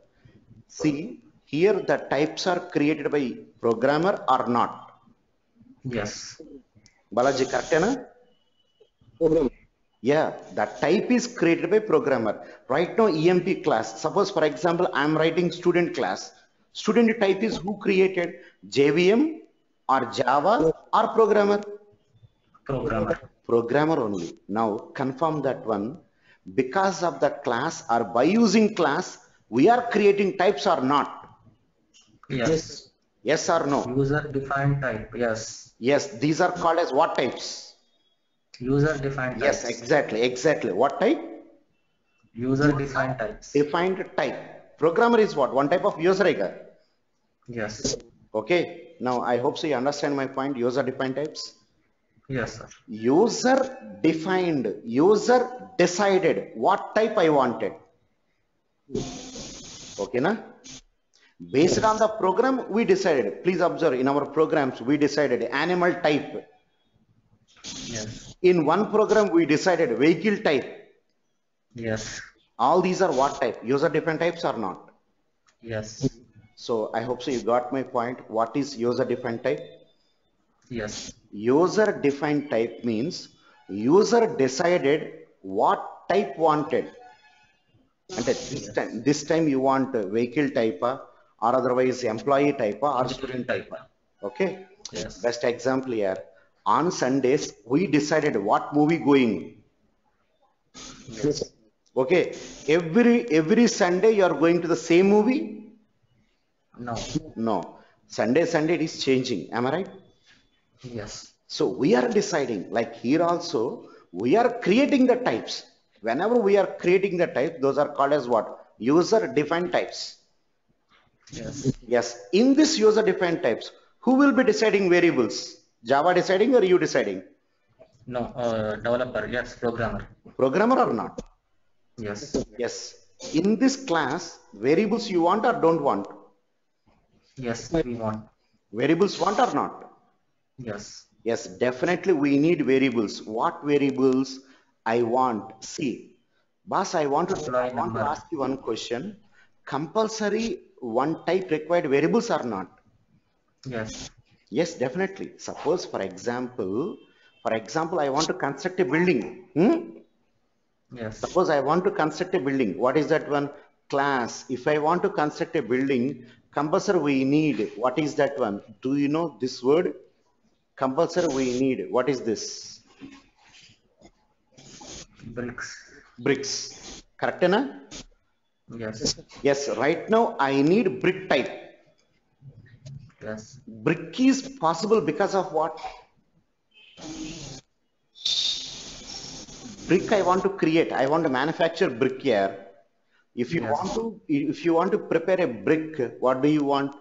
See, here the types are created by programmer or not? Yes. Balaji, correct, na? Yeah, that type is created by programmer. Right now, EMP class. Suppose, for example, I am writing student class. Student type is who created? JVM or Java or programmer? Programmer. Programmer only. Now, confirm that one. Because of that class or by using class, we are creating types or not? Yes. Yes or no? User defined type. Yes. Yes, these are called as what types? User defined Yes, types. exactly. What type? User defined types. Defined type. Programmer is what? One type of user, I got. Yes. Okay. Now, I hope so you understand my point. User defined types. Yes, sir. User defined. User decided what type I wanted. Okay, na? Based on the program, we decided. Please observe, in our programs, we decided animal type. Yes. In one program, we decided vehicle type. Yes. All these are what type? User defined types or not? Yes. So I hope so you got my point. What is user defined type? Yes. User defined type means user decided what type wanted. And this time you want vehicle type or otherwise employee type or student type. Okay. Yes. Best example here. On Sundays we decided what movie going. Yes. Okay. Every Sunday you are going to the same movie? No. No. Sunday it is changing. Am I right? Yes. So we are deciding, like here also, we are creating the types. Whenever we are creating the type, those are called as what? User defined types. Yes. Yes. In this user defined types, who will be deciding variables? Java deciding or you deciding? No. Developer. Yes. Programmer. Programmer or not? Yes. Yes. In this class, variables you want or don't want? Yes, we want. Variables want or not? Yes. Yes, definitely we need variables. What variables I want? See, boss, I want Employee to number. ask you one question. Compulsory one type required variables or not? Yes. Yes, definitely. Suppose, for example, I want to construct a building. Yes. Suppose I want to construct a building. What is that one? Class. If I want to construct a building, compulsory we need. What is that one? Do you know this word? Compulsory we need. What is this? Bricks. Bricks. Correct, na? Yes. Yes, right now I need brick type. Yes. Brick is possible because of what? Brick I want to create. I want to manufacture brick here. If you want to prepare a brick, what do you want?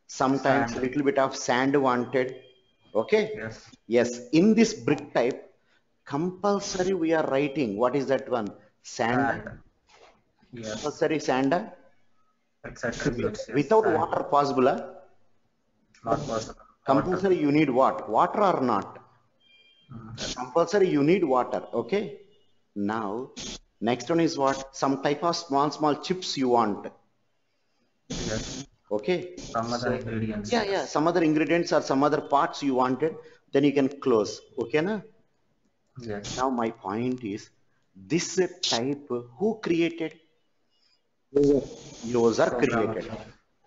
Sometimes a Sand. little bit of sand wanted. Okay? Yes. Yes. In this brick type, compulsory we are writing. What is that one? Sand. Sand. Yes. Compulsory sand. It's attributes. Yes. Without Sand. water possible. Not possible. Compulsory you need what? Water or not? Yes. Compulsory you need water. Okay? Now, next one is what? Some type of small chips you want. Yes. Okay? Some other ingredients. Yeah. Some other ingredients or some other parts you wanted, then you can close. Okay, na? Yes. Now my point is, this type who created? User created.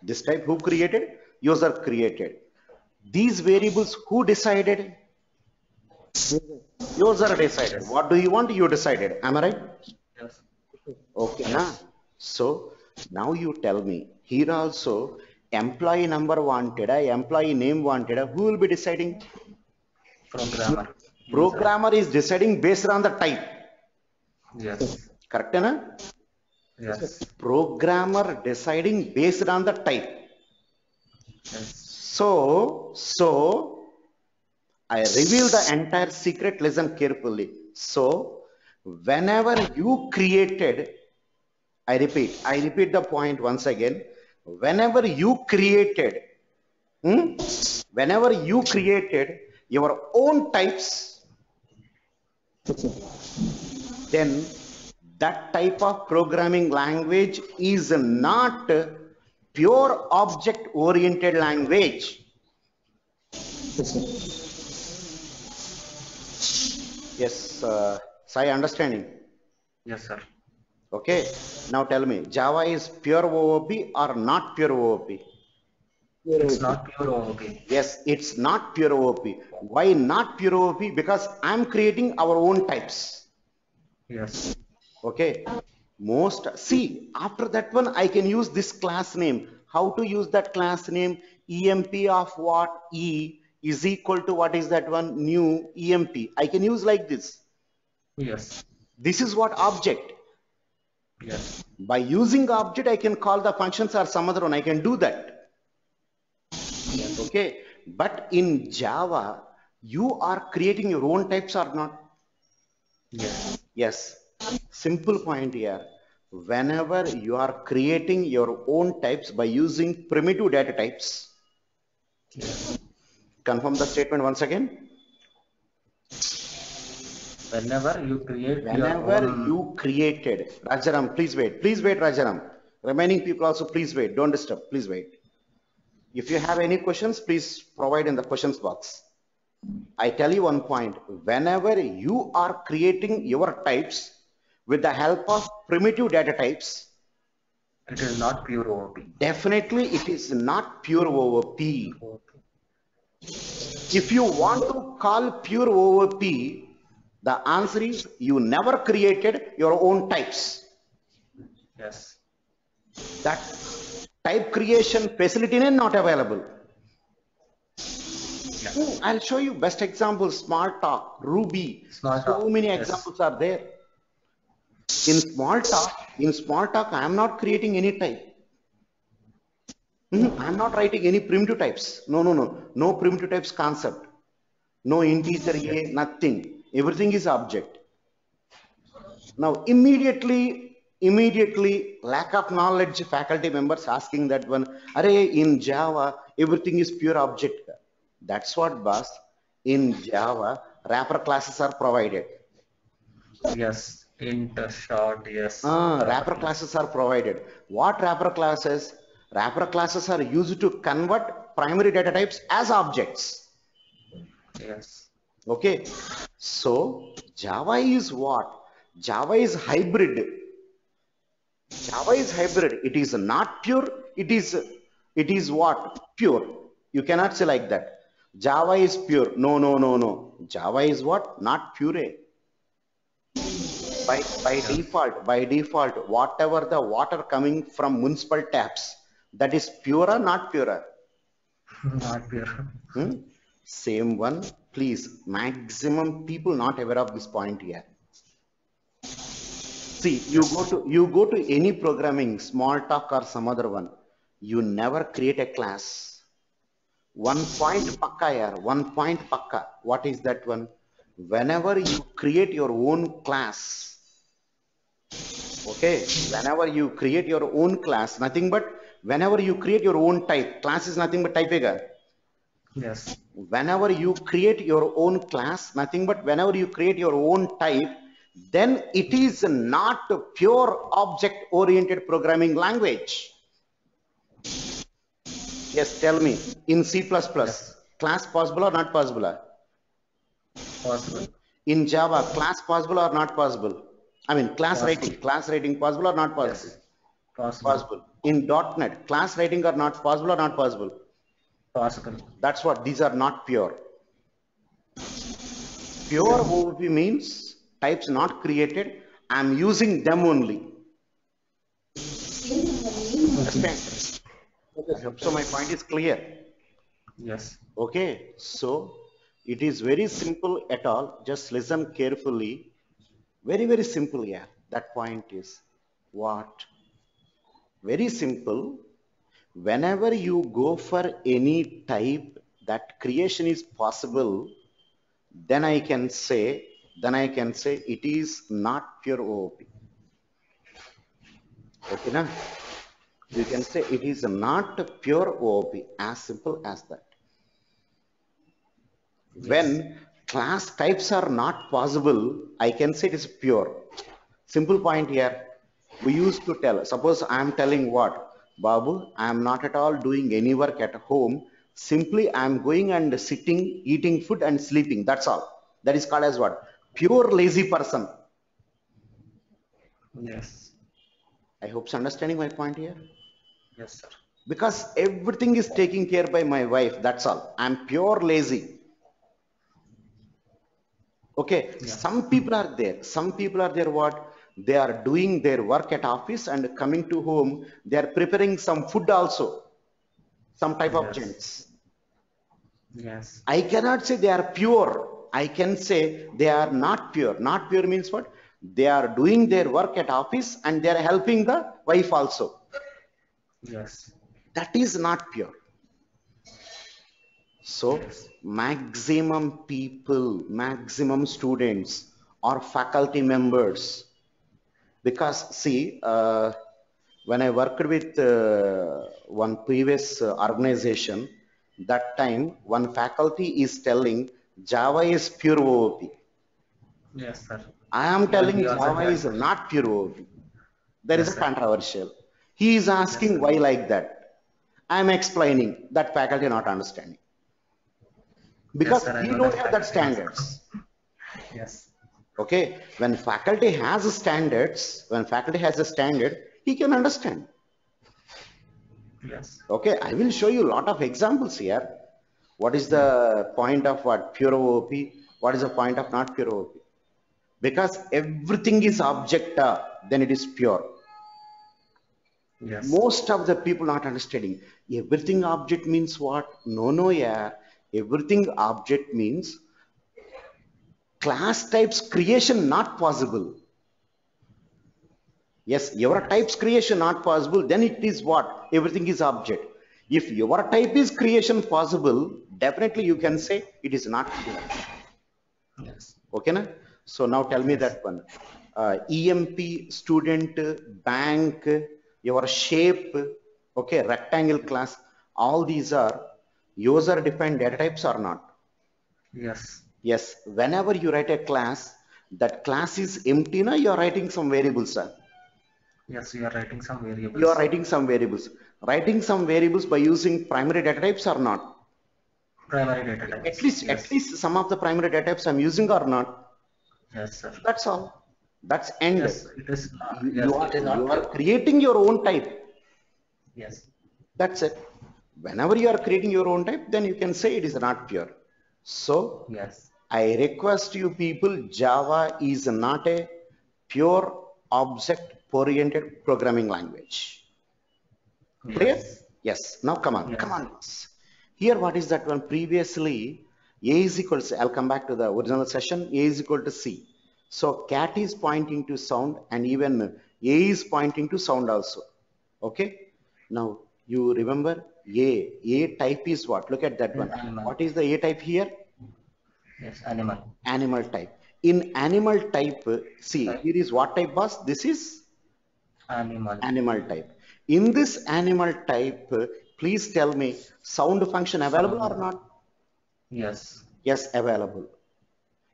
This type who created? User created. These variables who decided? User decided. What do you want? You decided. Am I right? Yes. Okay, na? So now you tell me. Here also, employee number wanted, employee name wanted. Who will be deciding? Programmer. Programmer is deciding based on the type. Yes. Correct, na? Yes. Programmer deciding based on the type. Yes. So I reveal the entire secret. Listen carefully. So whenever you created, I repeat the point once again. Whenever you created your own types, then that type of programming language is not pure object oriented language. Yes, Sai, understanding? Yes, sir. Okay, now tell me, Java is pure OOP or not pure OOP? It's not pure OOP. Yes, it's not pure OOP. Why not pure OOP? Because I'm creating our own types. Yes. Okay, see, after that one, I can use this class name. How to use that class name? EMP of what? E is equal to what is that one? New EMP. I can use like this. Yes. This is what object. Yes. By using object, I can call the functions or some other one. I can do that. Yes. Okay. But in Java, you are creating your own types or not? Yes. Yes. Simple point here. Whenever you are creating your own types by using primitive data types, Yes. confirm the statement once again. Whenever you create you created, Rajaram, please wait, Rajaram. Remaining people also, please wait, don't disturb, please wait. If you have any questions, please provide in the questions box. I tell you one point, whenever you are creating your types with the help of primitive data types, it is not pure OOP. Definitely it is not pure OOP. If you want to call pure OOP, the answer is you never created your own types. Yes. That type creation facility is not available. Yeah. I'll show you best examples, Smalltalk, Ruby. So many examples are there. In Smalltalk, I am not creating any type. I am not writing any primitive types. No primitive types concept. No integer A, nothing. Everything is object. Now immediately Immediately, lack of knowledge, faculty members asking that one, Array, in Java, everything is pure object. That's what, boss. In Java, wrapper classes are provided. Yes, int, short, yes. Proper Wrapper class. classes are provided. What wrapper classes? Wrapper classes are used to convert primary data types as objects. Yes. Okay. So Java is what? Java is hybrid. Java is hybrid. It is not pure. It is what? Pure. You cannot say like that. Java is pure. No, no, no, no. Java is what? Not pure. By Yes. default, whatever the water coming from municipal taps, that is pure or not pure? Not pure. Hmm? Same one, please. Maximum people not aware of this point here. See, Yes, sir. you go to any programming, small talk or some other one, you never create a class. One point pakka yaar, one point pakka. What is that one? Whenever you create your own class, okay, whenever you create your own class, nothing but whenever you create your own type, class is nothing but type ega. Yes. Whenever you create your own class, nothing but whenever you create your own type, then it is not a pure object oriented programming language. Yes, tell me, in C++, Yes. class possible or not possible? Possible. In Java, class possible or not possible? I mean, Possible. class writing possible or not possible? Yes. Possible. Possible. In .NET, class writing are not possible or not possible? Possible. That's what, these are not pure. Pure OOP means types not created, I'm using them only. Understand? Okay, so my point is clear. Yes. Okay, so it is very simple at all. Just listen carefully. Very, very simple, yeah. That point is what? Very simple. Whenever you go for any type that creation is possible, then I can say it is not pure OOP. Okay, na? You can say it is not pure OOP, as simple as that. Yes. When class types are not possible, I can say it is pure. Simple point here. We used to tell, suppose I am telling what? Babu, I am not at all doing any work at home. Simply I am going and sitting, eating food and sleeping. That's all. That is called as what? Pure lazy person. Yes. I hope you're understanding my point here. Yes, sir. Because everything is taken care by my wife. That's all. I'm pure lazy. Okay. Yeah. Some people are there. Some people are there what? They are doing their work at office and coming to home. They are preparing some food also. Some type of Yes. gents. Yes. I cannot say they are pure. I can say they are not pure. Not pure means what? They are doing their work at office and they are helping the wife also. Yes. That is not pure. So Yes. maximum people, maximum students or faculty members, because see, when I worked with one previous organization, that time one faculty is telling Java is pure OOP. Yes, sir. I am Even telling we also Java is had. not pure OOP. There is Yes, a sir. controversial. He is Yes, asking sir. why like that. I am explaining that faculty not understanding. Yes, Because sir. I he know don't that have that faculty also. standards. Yes. Okay, when faculty has standards, when faculty has a standard, he can understand. Yes. Okay, I will show you a lot of examples here. What is the point of what? Pure OOP. What is the point of not pure OOP? Because everything is object, then it is pure. Yes. Most of the people not understanding. Everything object means what? No, no, yeah. Everything object means class types creation not possible. Yes, your type's creation not possible, then it is what? Everything is object. If your type is creation possible, definitely you can say it is not pure. Yes. Okay, na? So now tell me Yes. that one. EMP, student, bank, your shape, okay, rectangle class, all these are user defined data types or not? Yes. Yes, whenever you write a class, that class is empty, now you are writing some variables, sir. Yes, you are writing some variables. You are writing some variables. Writing some variables by using primary data types or not? Primary data types. At least some of the primary data types I'm using or not. Yes, sir. That's all. That's end. Yes, it is. You are creating your own type. Yes. That's it. Whenever you are creating your own type, then you can say it is not pure. So Yes. I request you people, Java is not a pure object-oriented programming language. Clear? Yes. Yes. Now come on, Yes. come on. Here, what is that one? Previously, A is equal to, I'll come back to the original session, A is equal to C. So cat is pointing to sound and even A is pointing to sound also. Okay. Now you remember A type is what? Look at that one. Animal. What is the A type here? Yes, animal. Animal type. In animal type, see, here is what type was? This is Animal. animal type. In this animal type, please tell me, sound function available or not? Yes. Yes, available.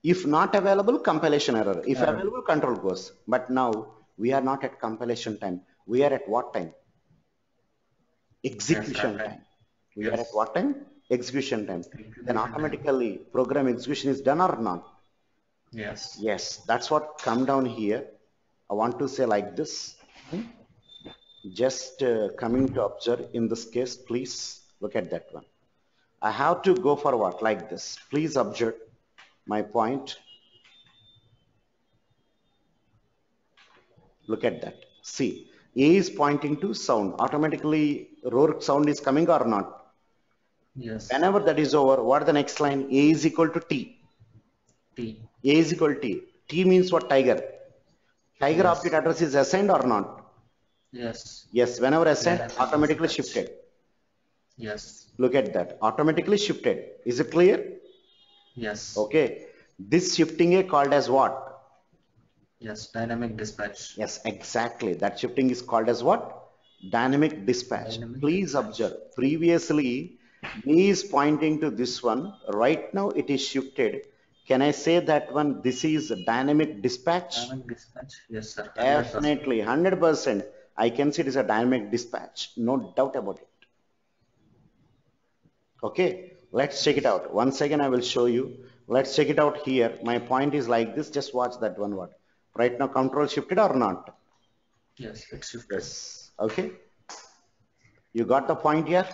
If not available, compilation error. If Error. available, control goes. But now we are not at compilation time. We are at what time? Execution Yes, time. We are Yes. at what time? Execution time. Then automatically program execution is done or not? Yes. Yes, that's what come down here. I want to say like this. Just coming to observe in this case, please look at that one. I have to go for what? Like this. Please observe my point. Look at that. See, A is pointing to sound. Automatically, roar sound is coming or not? Yes. Whenever that is over, what the next line? A is equal to T. T. A is equal to T. T means what? Tiger. Tiger Yes. object address is assigned or not? Yes. Yes, whenever assigned, Yes. automatically shifted. Yes. Look at that. Automatically shifted. Is it clear? Yes. Okay. This shifting is called as what? Yes. Dynamic dispatch. Yes, exactly. That shifting is called as what? Dynamic dispatch. Dynamic Please dispatch. observe. Previously, me is pointing to this one. Right now, it is shifted. Can I say that one? This is dynamic dispatch? Dynamic dispatch. Yes, sir. 100%. Definitely, 100%. I can see it is a dynamic dispatch. No doubt about it. Okay, let's check it out. Once again, I will show you. Let's check it out here. My point is like this. Just watch that one word. Right now, control shifted or not? Yes, it's shifted. Yes. Okay. You got the point here?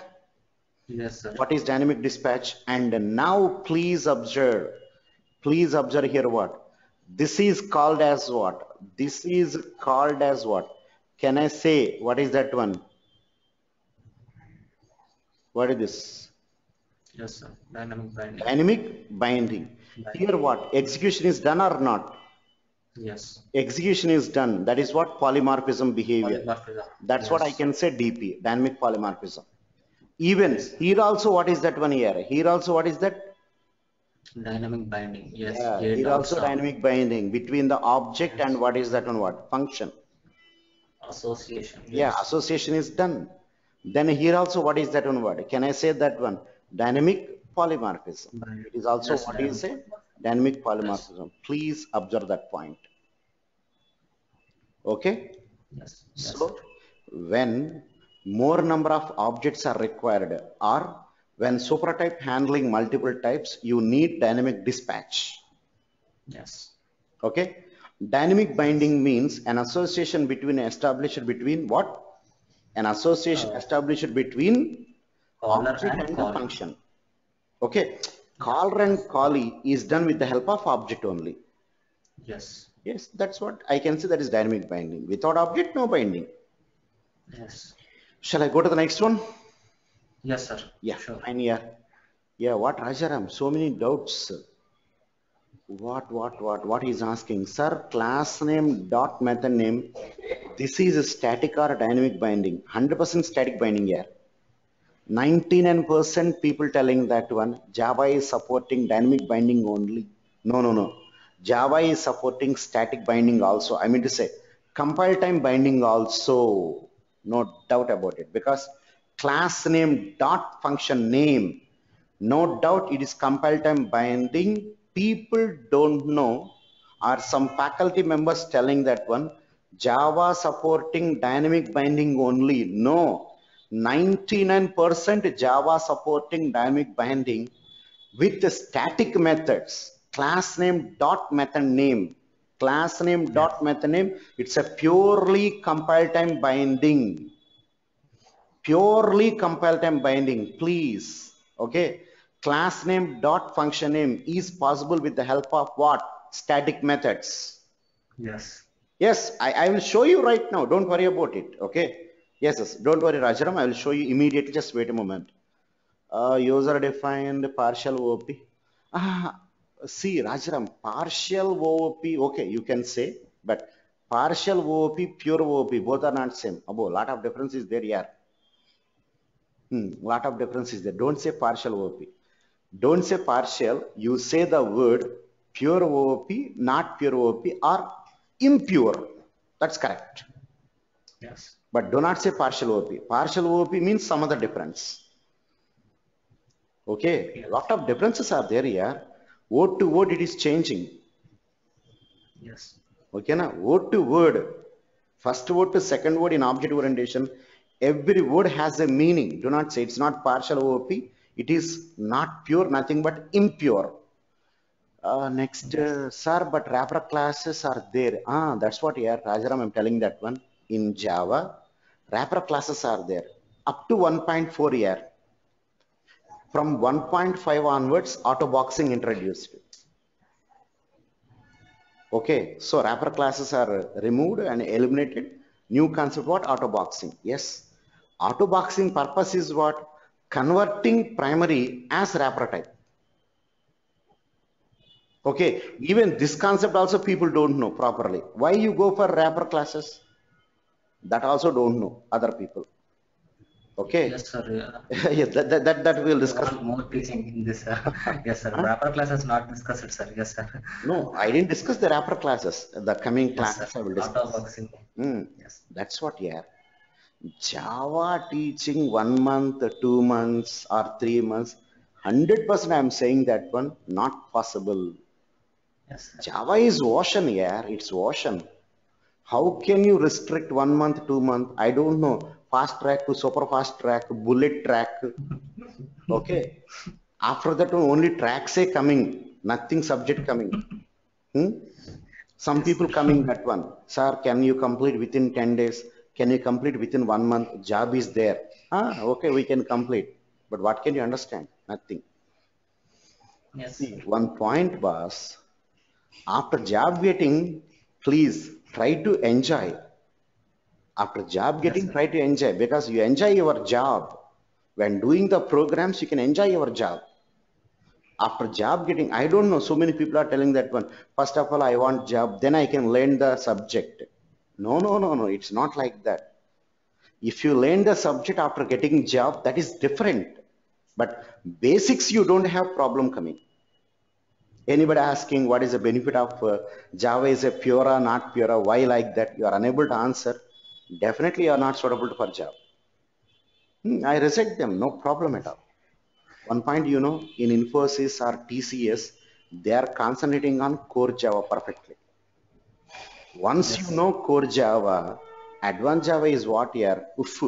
Yes, sir. What is dynamic dispatch? And now please observe here what? This is called as what? This is called as what? Can I say, what is that one? What is this? Yes, sir. Dynamic binding. Dynamic binding. Here what? Execution is done or not? Yes. Execution is done. That is what? Polymorphism behavior. Polymorphism. That's what I can say DP, dynamic polymorphism. Even here also, what is that one here? Here also, what is that? Dynamic binding. Yes. Yeah, Gate here also also. dynamic binding between the object and what is that one what? Function. Association. Yeah, association is done. Then here also, what is that one word? Can I say that one? Dynamic polymorphism. Binding. It is also Yes, what do you dynamic say? Dynamic polymorphism. Please observe that point. Okay. Yes. Yes. So when more number of objects are required or when supertype handling multiple types, you need dynamic dispatch. Yes. Okay. Dynamic binding means an association between established between what? An association established between Caller object and and the callee. function. Okay. Caller and callee is done with the help of object only. Yes. Yes, that's what I can say, that is dynamic binding. Without object, no binding. Yes. Shall I go to the next one? Yes, sir. Yeah, Sure. fine, yeah. Yeah, what Rajaram? So many doubts. What he's asking? Sir, class name dot method name. This is a static or dynamic binding. 100% static binding here. 99% people telling that one. Java is supporting dynamic binding only. No. Java is supporting static binding also. I mean to say, compile time binding also, no doubt about it, because class name dot function name, no doubt it is compile time binding. People don't know, or some faculty members telling that one, Java supporting dynamic binding only. No, 99% Java supporting dynamic binding with the static methods, class name dot method name, class name Yes. dot method name, it's a purely compile time binding, purely compile time binding, please. Okay, class name dot function name is possible with the help of what? Static methods. Yes. Yes, I will show you right now, don't worry about it. Okay, yes, don't worry Rajaram, I will show you immediately, just wait a moment. User defined partial OOP. Ah, see, Rajaram, partial OOP, okay, you can say, but partial OOP, pure OOP, both are not same. Abo, lot of difference is there, yeah. Lot of difference is there. Don't say partial OOP. Don't say partial. You say the word pure OOP, not pure OOP, or impure. That's correct. Yes. But do not say partial OOP. Partial OOP means some other difference. Okay, Yes. lot of differences are there here. Word to word it is changing. Yes. Okay, na? Word to word, first word to second word in object orientation, every word has a meaning. Do not say it's not partial OOP. It is not pure, nothing but impure. Next, sir, but wrapper classes are there. That's what here, Rajaram, I'm telling that one. In Java, wrapper classes are there. Up to 1.4 here. From 1.5 onwards, auto boxing introduced. Okay, so wrapper classes are removed and eliminated. New concept what? Auto boxing. Yes, auto boxing purpose is what? Converting primary as wrapper type. Okay, even this concept also people don't know properly. Why you go for wrapper classes? That also don't know other people. Okay, Yes, sir. yes, that we'll We discuss. want more teaching in this. Yes, sir. Huh? Wrapper class is not discussed, sir. Yes, sir. No, I didn't discuss the wrapper classes. The coming Yes, sir. classes I will Out of discuss. boxing. Yes. That's what, yeah. Java teaching 1 month, 2 months, or 3 months, 100% I'm saying that one, not possible. Yes, sir. Java is ocean, yeah, it's ocean. How can you restrict 1 month, 2 month? I don't know. Fast track to super fast track, bullet track. Okay. After that, only tracks say coming, nothing subject coming. Hmm? Some Yes, people sir. coming that one. Sir, can you complete within 10 days? Can you complete within 1 month? Job is there. Okay, we can complete. But what can you understand? Nothing. Yes, See, sir. one point, boss. After job getting, please try to enjoy. After job Yes, getting, sir. try to enjoy because you enjoy your job. When doing the programs, you can enjoy your job. After job getting, I don't know, so many people are telling that one. First of all, I want job, then I can learn the subject. No, no, no, no, it's not like that. If you learn the subject after getting job, that is different. But basics, you don't have problem coming. Anybody asking what is the benefit of Java is a pure, not pure, why like that? You are unable to answer. Definitely you are not suitable for job. I reject them, no problem at all. One point, in Infosys or TCS, they are concentrating on core Java perfectly. Once you Yes. know core Java, advanced Java is what here? Uff.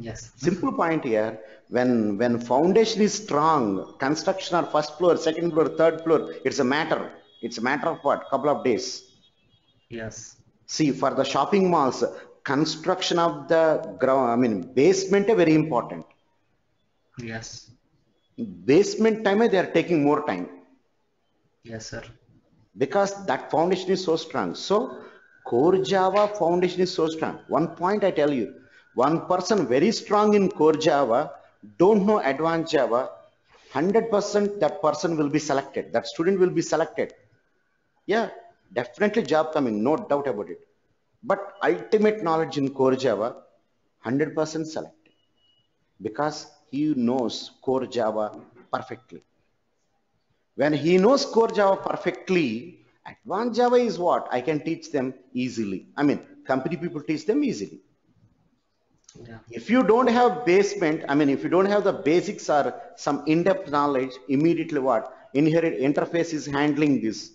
Yes. Simple point here, when foundation is strong, construction or first floor, second floor, third floor, it's a matter. It's a matter of what? Couple of days. Yes. See, for the shopping malls, construction of the ground, I mean, basement is very important. Yes. Basement time, they are taking more time Yes, sir. because that foundation is so strong. So, core Java foundation is so strong. One point I tell you, one person very strong in core Java, don't know advanced Java, 100% that person will be selected. That student will be selected. Yeah, definitely job coming, no doubt about it. But ultimate knowledge in core Java, 100% selected because he knows core Java perfectly. When he knows core Java perfectly, advanced Java is what? I can teach them easily. I mean, company people teach them easily. Yeah. If you don't have basement, I mean, if you don't have the basics or some in-depth knowledge, immediately what? Inherit interface is handling this.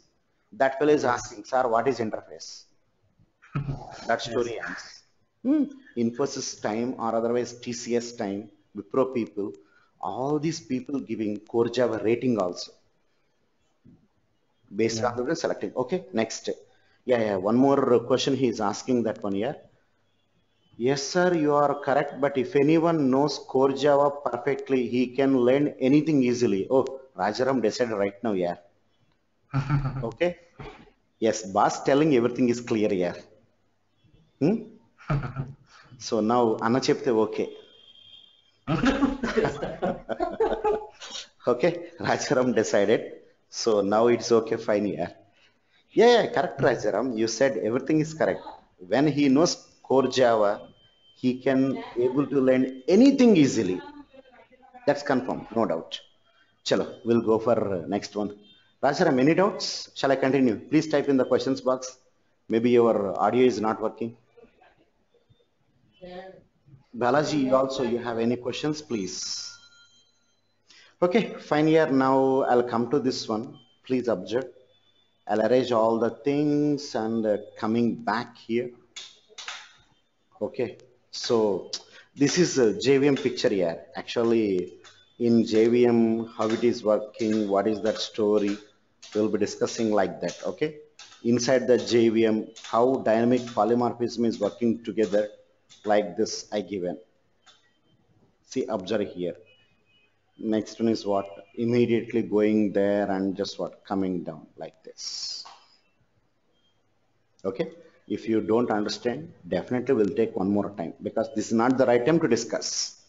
That fellow is Yes. asking, sir, what is interface? That Yes. story ends. Infosys time or otherwise TCS time, Wipro people, all these people giving core Java rating also based Yeah. on the selecting. Okay, next. Yeah, one more question he is asking that one here. Yes, sir, you are correct. But if anyone knows core Java perfectly, he can learn anything easily. Oh, Rajaram decided right now, yeah. Okay. Yes, boss telling everything is clear, yeah. Hmm? So now Anna chepte okay. Okay, Rajaram decided. So now it's okay, fine, yeah. Yeah, correct, Rajaram. You said everything is correct. When he knows core Java, he can able to learn anything easily. That's confirmed, no doubt. Chalo, we'll go for next one. Rajaram, any doubts? Shall I continue? Please type in the questions box. Maybe your audio is not working. Balaji, you also you have any questions, please? Okay, fine here. Now I'll come to this one. Please observe. I'll arrange all the things and coming back here. Okay, so this is a JVM picture here. Actually, in JVM, how it is working, what is that story, we'll be discussing like that. Okay, inside the JVM, how dynamic polymorphism is working together, like this I given. See, observe here. Next one is what? Immediately going there and just what? Coming down like this. Okay. If you don't understand, definitely we'll take one more time because this is not the right time to discuss.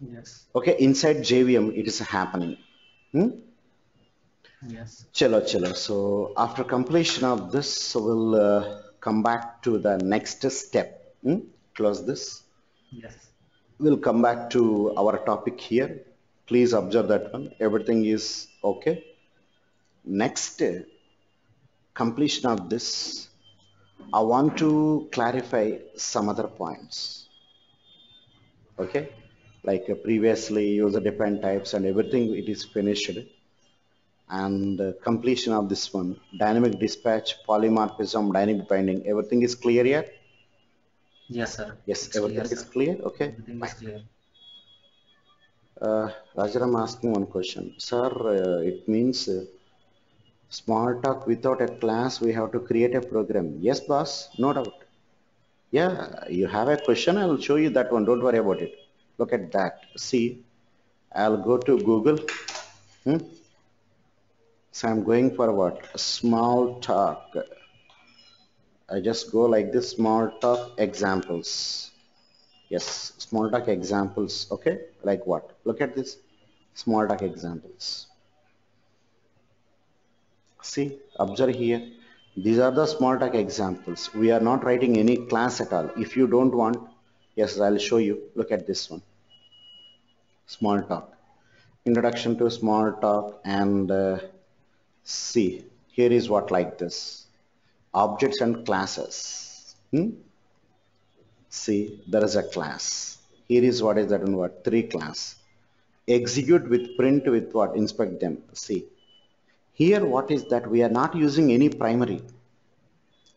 Yes. Okay. Inside JVM, it is happening. Hmm? Yes. Chalo. So after completion of this, we'll come back to the next step. Close this. Yes. We'll come back to our topic here. Please observe that one. Everything is okay. Next completion of this, I want to clarify some other points. Okay, like previously user defined types and everything it is finished, and completion of this one, dynamic dispatch, polymorphism, dynamic binding, everything is clear here. Yes, sir. Yes, It's clear, everything is sir. clear. Okay, Everything is fine. clear. Rajaram asking one question, sir. It means small talk without a class, we have to create a program. Yes, boss, no doubt. Yeah, you have a question, I'll show you that one. Don't worry about it. Look at that. See, I'll go to Google. Hmm? So I'm going for what? Small talk. I just go like this, small talk examples. Yes, small talk examples. Okay, like what? Look at this, small talk examples. See, observe here. These are the small talk examples. We are not writing any class at all. If you don't want, yes, I'll show you. Look at this one, small talk. Introduction to small talk and see, here is what like this. Objects and classes. See, there is a class. Here is what is that one word? Three class. Execute with print with what? Inspect them. See, here what is that? We are not using any primary.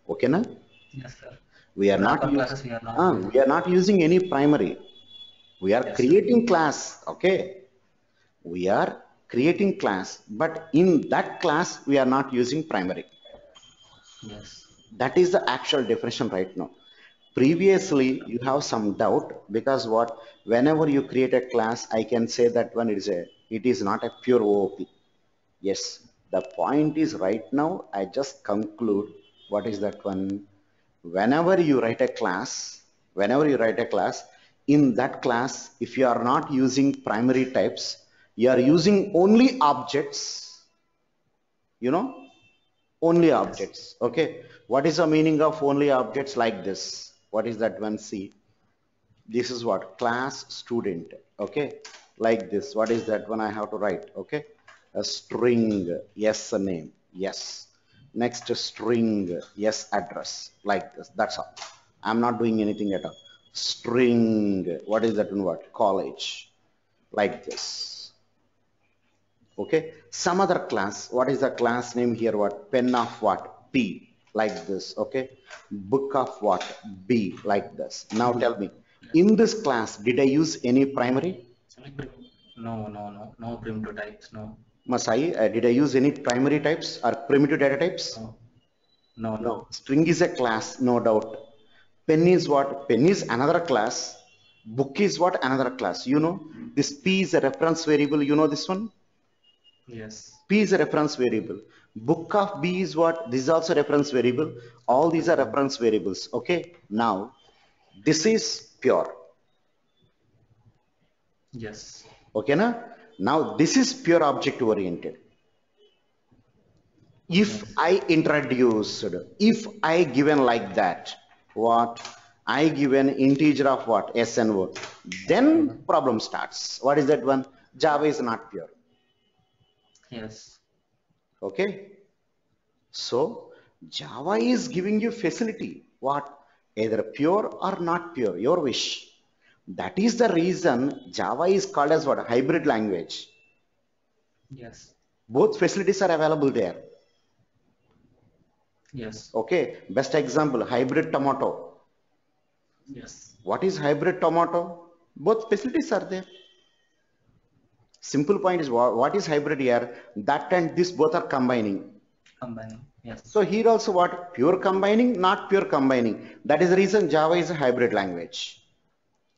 Okay, na? Yes, sir. We are In not upper using. classes, we are not using. We are not using any primary. We are Yes, sir. creating class. Okay, we are creating class, but in that class we are not using primary. Yes. That is the actual definition right now. Previously you have some doubt because what, whenever you create a class I can say that one is a, it is not a pure OOP. Yes, the point is right now I just conclude what is that one. Whenever you write a class, whenever you write a class, in that class if you are not using primary types, you are using only objects, you know, only Yes. objects. Okay, what is the meaning of only objects? Like this, what is that one? See, this is what class student. Okay, like this, what is that one I have to write? Okay, A string, yes, a name, yes. Next string, yes, address, like this. That's all. I'm not doing anything at all. String, what is that in what? College, like this. Okay. Some other class. What is the class name here? What? Pen of what? P, like this. Okay. Book of what? B, like this. Now tell me, in this class, did I use any primary? No primitive types, no. Masai, did I use any primary types or primitive data types? No. String is a class, no doubt. Pen is what? Pen is another class. Book is what? Another class. You know, this P is a reference variable. You know this one? Yes. P is a reference variable. Book of B is what? This is also a reference variable. All these are reference variables. Okay. Now, this is pure. Yes. Okay, na? Now, this is pure object oriented. If I introduced, if I given like that, what? I given integer of what? S and O. Then problem starts. What is that one? Java is not pure. Yes. Okay. So Java is giving you facility. What? Either pure or not pure, your wish. That is the reason Java is called as what? Hybrid language. Yes. Both facilities are available there. Yes. Okay. Best example, hybrid tomato. Yes. What is hybrid tomato? Both facilities are there. Simple point is what is hybrid here? That and this both are combining. Combining. Yes. So here also what? Pure combining, not pure combining. That is the reason Java is a hybrid language.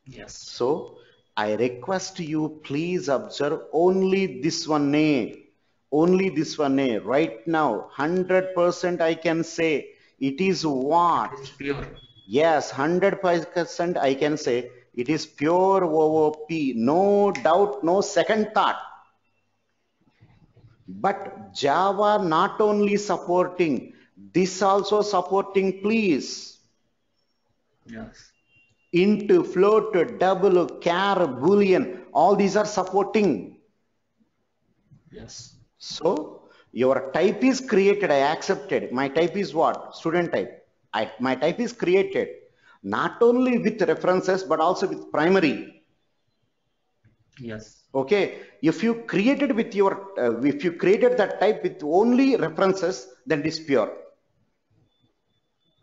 Yes. So I request you please observe only this one name. Only this one name. Right now, 100% I can say it is what? It is pure. Yes, 100% I can say it is pure OOP. No doubt, no second thought. But Java not only supporting, this also supporting, please. Yes. Int, float, double, char, boolean, all these are supporting. Yes. So your type is created, I accepted. My type is what? Student type. My type is created not only with references but also with primary. Yes. Okay, if you created with your if you created that type with only references, then it is pure.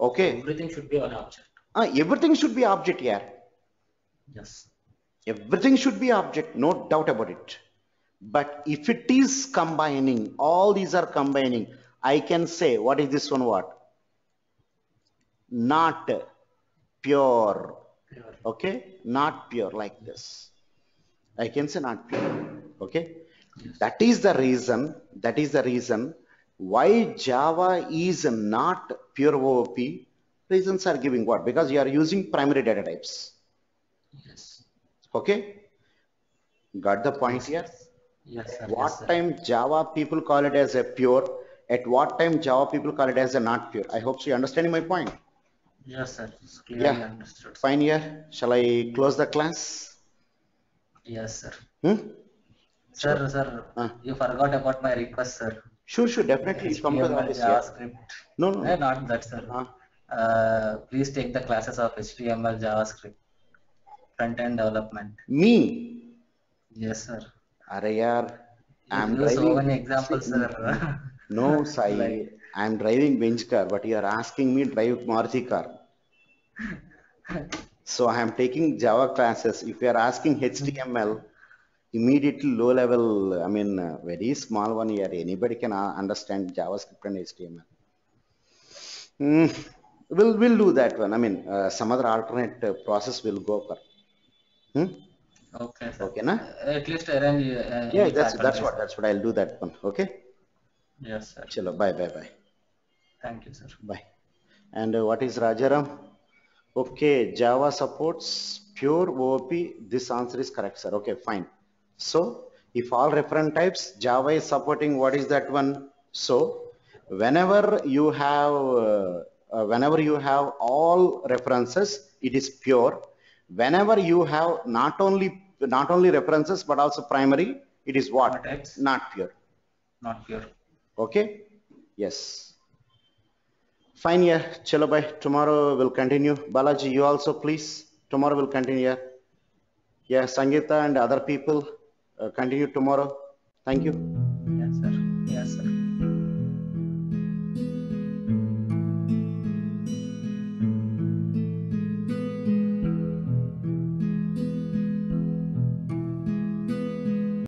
Okay. So everything should be an object. Everything should be object here. Yes. Everything should be object, no doubt about it. But if it is combining, all these are combining, I can say, what is this one? What? Not pure. Pure. Okay, not pure, like this. I can say not pure. Okay. Yes. That is the reason why Java is not pure OOP. Reasons are giving what? Because you are using primary data types. Yes. Okay. Got the point here? Yes, sir. What Yes, sir. time Java people call it as a pure? At what time Java people call it as a not pure? I hope so you understanding my point. Yes, sir. It's clearly Yeah. understood. Fine here. Shall I close the class? Yes, sir. Sure. You forgot about my request, sir. Sure, definitely. You come to the HTML, office here. JavaScript. No. Not that, sir. Please take the classes of HTML, JavaScript, front-end development. Me? Yes, sir. Arey yaar, I'm You driving. so many examples, sir. No, Sai, Like- I'm driving bench car, but you are asking me drive Maruti car. So I am taking Java classes. If you are asking HTML, immediately low level, I mean, very small one here. Anybody can understand JavaScript and HTML. We'll do that one. I mean, some other alternate process will go for. Okay, sir. Okay, na? At least arrange. Yeah, any that's faculty, what sir. I'll do that one. Okay. Yes, sir. Chalo, bye. Thank you, sir. Bye. And what is Rajaram? Okay, Java supports pure OOP. This answer is correct, sir. Okay, fine. So, if all reference types, Java is supporting, what is that one? So, whenever you have all references, it is pure. Whenever you have not only references but also primary, it is what? Types. Not pure. not pure. Okay? Yes. Fine, yeah. Chalo bhai. Tomorrow we'll continue. Balaji, you also please. Tomorrow we'll continue. Yeah. Yeah, Sangeeta and other people continue tomorrow. Thank you. Yes, sir.